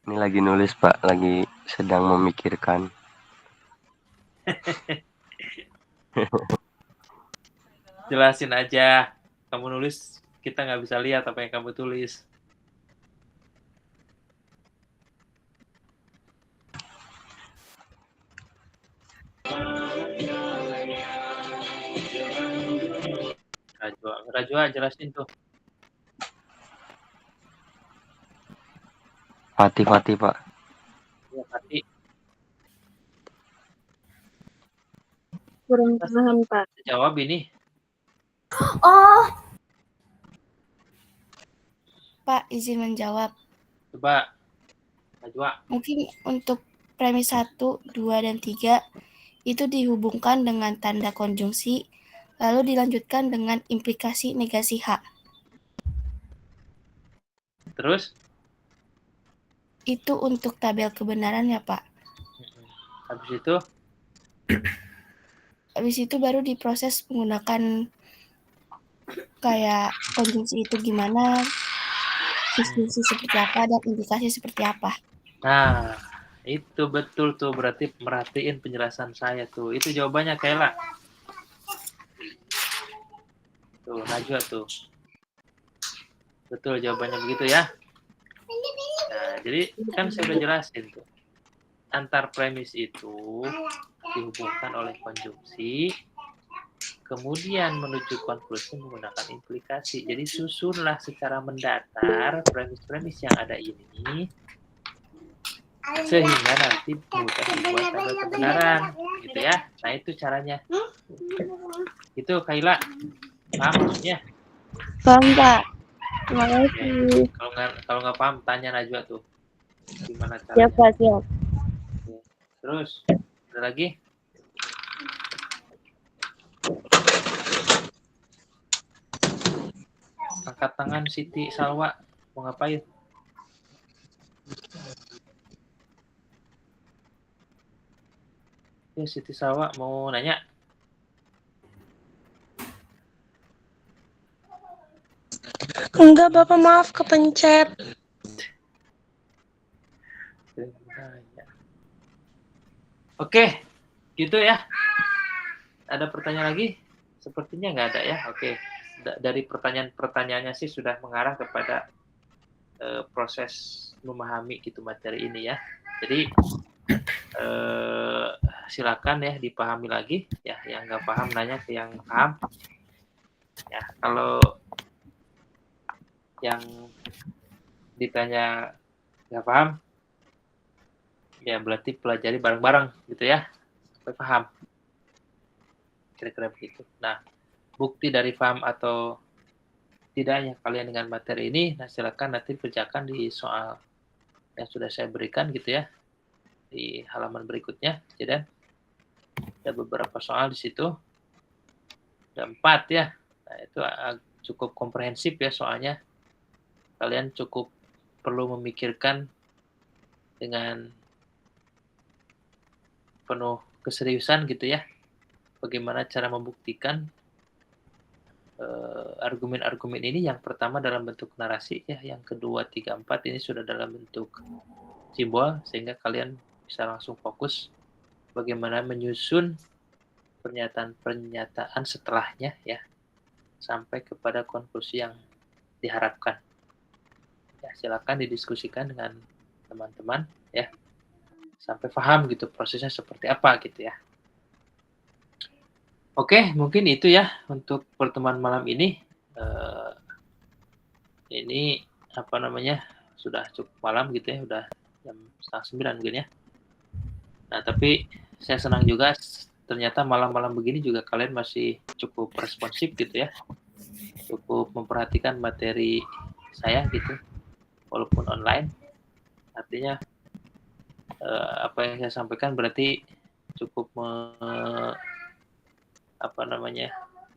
D: Ini lagi nulis, Pak. Lagi sedang memikirkan.
C: Jelasin aja. Kamu nulis, kita nggak bisa lihat apa yang kamu tulis. Rajwa, jelasin tuh.
D: Fatih, Pak.
C: Ya, Fatih.
E: Kurang paham, Pak.
C: Jawab ini.
L: Oh.
M: Pak, izin menjawab.
C: Coba, Rajwa.
M: Mungkin untuk premis 1, 2, dan 3 itu dihubungkan dengan tanda konjungsi, lalu dilanjutkan dengan implikasi negasi H.
C: Terus?
M: Itu untuk tabel kebenaran ya, Pak. Habis itu baru diproses menggunakan kayak konjungsi itu gimana, disjungsi seperti apa, dan indikasi seperti apa.
C: Nah, itu betul tuh, berarti merhatiin penjelasan saya tuh. Itu jawabannya, Kaila. Tuh, Najwa tuh. Betul jawabannya begitu ya. Nah, jadi kan saya udah jelasin tuh. Antar premis itu dihubungkan oleh konjungsi, kemudian menuju konklusi menggunakan implikasi. Jadi susunlah secara mendatar premis-premis yang ada ini, sehingga nanti mudah dibuat tabel kebenaran, gitu ya. Nah, itu caranya. Itu Kaila, paham maksudnya?
E: Paham, Pak. Terima kasih.
C: Kalau nggak paham, tanya Najwa tuh. Gimana caranya?
E: Siap, Pak, siap.
C: Terus, ada lagi? Angkat tangan Siti Salwa, mau ngapain? Ya, Siti Salwa mau nanya.
L: Enggak, Bapak, maaf kepencet.
C: Oke, gitu ya. Ada pertanyaan lagi? Sepertinya nggak ada ya. Oke, dari pertanyaannya sih sudah mengarah kepada proses memahami gitu materi ini ya. Jadi silakan ya dipahami lagi ya. Yang nggak paham nanya ke yang paham. Ya, kalau yang ditanya nggak paham, ya berarti pelajari bareng-bareng gitu ya sampai paham. Kira-kira begitu. Nah, bukti dari paham atau tidaknya kalian dengan materi ini, nah silakan nanti kerjakan di soal yang sudah saya berikan gitu ya di halaman berikutnya. Jadi ada beberapa soal di situ, ada 4 ya. Nah itu cukup komprehensif ya soalnya. Kalian cukup perlu memikirkan dengan penuh keseriusan gitu ya. Bagaimana cara membuktikan argumen-argumen ini. Yang pertama dalam bentuk narasi ya, yang kedua 3, 4 ini sudah dalam bentuk simbol sehingga kalian bisa langsung fokus bagaimana menyusun pernyataan setelahnya ya sampai kepada konklusi yang diharapkan. Ya, silakan didiskusikan dengan teman-teman ya sampai paham gitu prosesnya seperti apa gitu ya. Oke, mungkin itu ya untuk pertemuan malam ini. Ini apa namanya sudah cukup malam gitu ya, udah jam 8:30 mungkin ya. Nah, tapi saya senang juga ternyata malam-malam begini juga kalian masih cukup responsif gitu ya, cukup memperhatikan materi saya gitu, walaupun online. Artinya apa yang saya sampaikan berarti cukup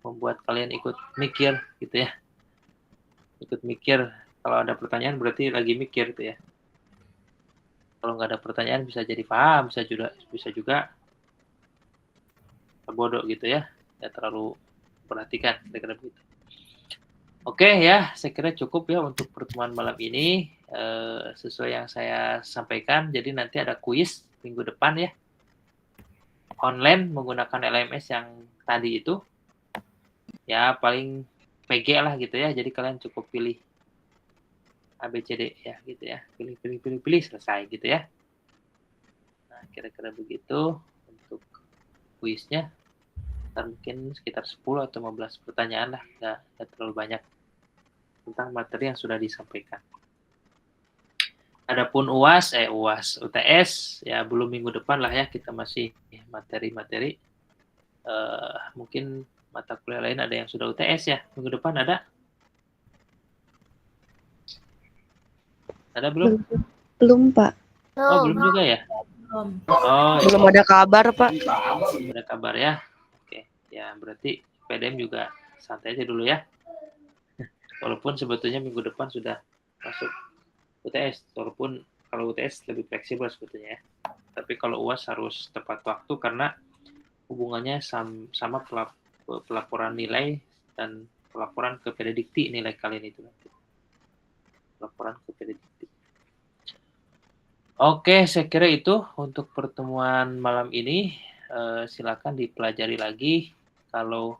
C: membuat kalian ikut mikir gitu ya. Ikut mikir, kalau ada pertanyaan berarti lagi mikir gitu ya. Kalau nggak ada pertanyaan bisa jadi paham, bisa juga bodoh gitu ya. Ya terlalu perhatikan kira-kira begitu. Oke ya, saya kira cukup ya untuk pertemuan malam ini. Sesuai yang saya sampaikan, jadi nanti ada kuis minggu depan ya. Online menggunakan LMS yang tadi itu. Ya paling PG lah gitu ya. Jadi kalian cukup pilih ABCD ya gitu ya. Pilih selesai gitu ya. Nah, kira-kira begitu untuk kuisnya. Mungkin sekitar 10 atau 15 pertanyaan lah, nggak terlalu banyak tentang materi yang sudah disampaikan. Adapun UTS ya belum minggu depan lah ya, kita masih materi-materi. Mungkin mata kuliah lain ada yang sudah UTS ya, minggu depan ada? Ada belum?
F: Belum, Pak.
C: Oh, belum juga ya? Oh,
E: belum ada kabar, Pak.
C: Belum ada kabar ya. Oke, ya berarti PDM juga santai aja dulu ya. Walaupun sebetulnya minggu depan sudah masuk UTS, walaupun kalau UTS lebih fleksibel sebetulnya ya. Tapi kalau UAS harus tepat waktu karena hubungannya sama pelaporan nilai dan pelaporan ke Pedidikti nilai kalian itu. Laporan ke Pedidikti. Oke, saya kira itu untuk pertemuan malam ini. Silakan dipelajari lagi. Kalau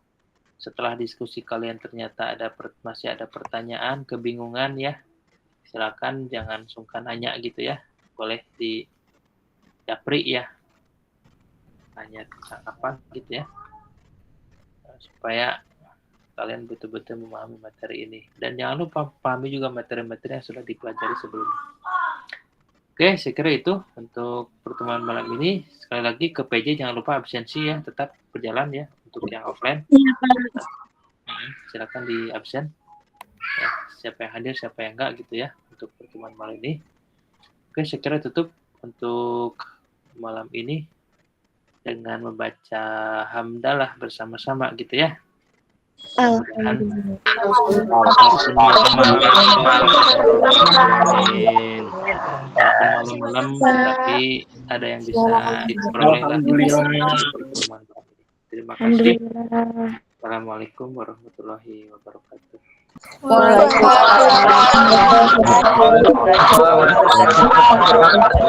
C: setelah diskusi kalian ternyata masih ada pertanyaan, kebingungan ya, silakan jangan sungkan nanya gitu ya. Boleh di Japri ya. Tanya tentang apa gitu ya. Supaya kalian betul-betul memahami materi ini. Dan jangan lupa pahami juga materi-materi yang sudah dipelajari sebelumnya. Oke, saya kira itu untuk pertemuan malam ini. Sekali lagi ke PJ jangan lupa absensi ya, tetap berjalan ya untuk yang offline.
L: Iya, Pak.
C: Silakan di absen. Ya, siapa yang hadir, siapa yang enggak gitu ya untuk pertemuan malam ini. Oke, saya kira tutup untuk malam ini dengan membaca hamdalah bersama-sama gitu ya.
K: Alhamdulillah.
C: Walaupun malam-malam tapi ada yang bisa diperoleh lah dari pertemuan kami. Terima kasih. Assalamualaikum warahmatullahi wabarakatuh.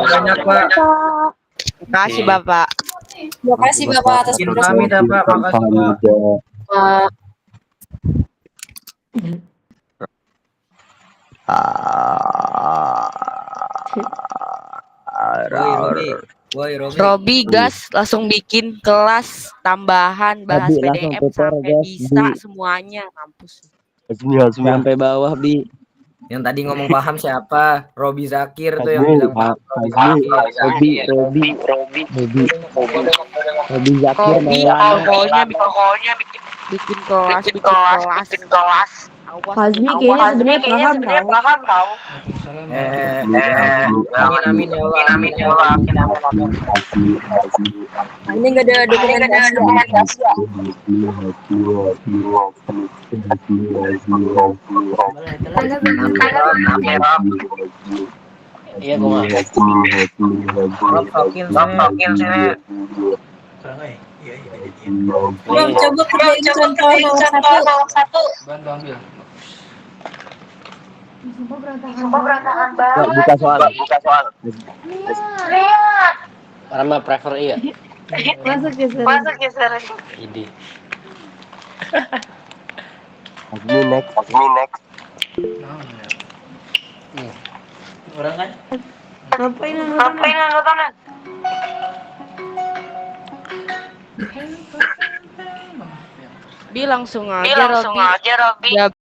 A: Banyak Pak.
E: Terima kasih Bapak.
B: Terima kasih Bapak atas
A: Kami dapat makasih Pak.
E: Robi gas langsung bikin kelas tambahan bahas
I: Robi, langsung
E: PDM
I: tutor,
E: sampai
I: guys,
E: bisa
I: Bi.
E: semuanya kampus.
I: Sampai bawah Bi.
A: Yang tadi ngomong paham siapa? Robi Zakir tuh yang
I: Hazmi,
A: bilang paham.
I: Robi Zakir
E: Robi pokoknya bikin kelas.
L: Hazmi kayaknya sebenarnya paham tau.
A: Amin ya Allah.
B: Ini nggak ada dokumentasi.
I: Iya gua.
B: Bang, coba kerjain contoh 01.
H: Bantu ambil.
L: Sumpah berantakan banget.
I: Buka soal.
L: Lihat.
H: Karena prefer iya.
L: Masuk ya Sarah.
H: Ide.
D: Hazmi next.
H: Orang kan?
L: Ngapain nonton?
E: Bi langsung aja Robi.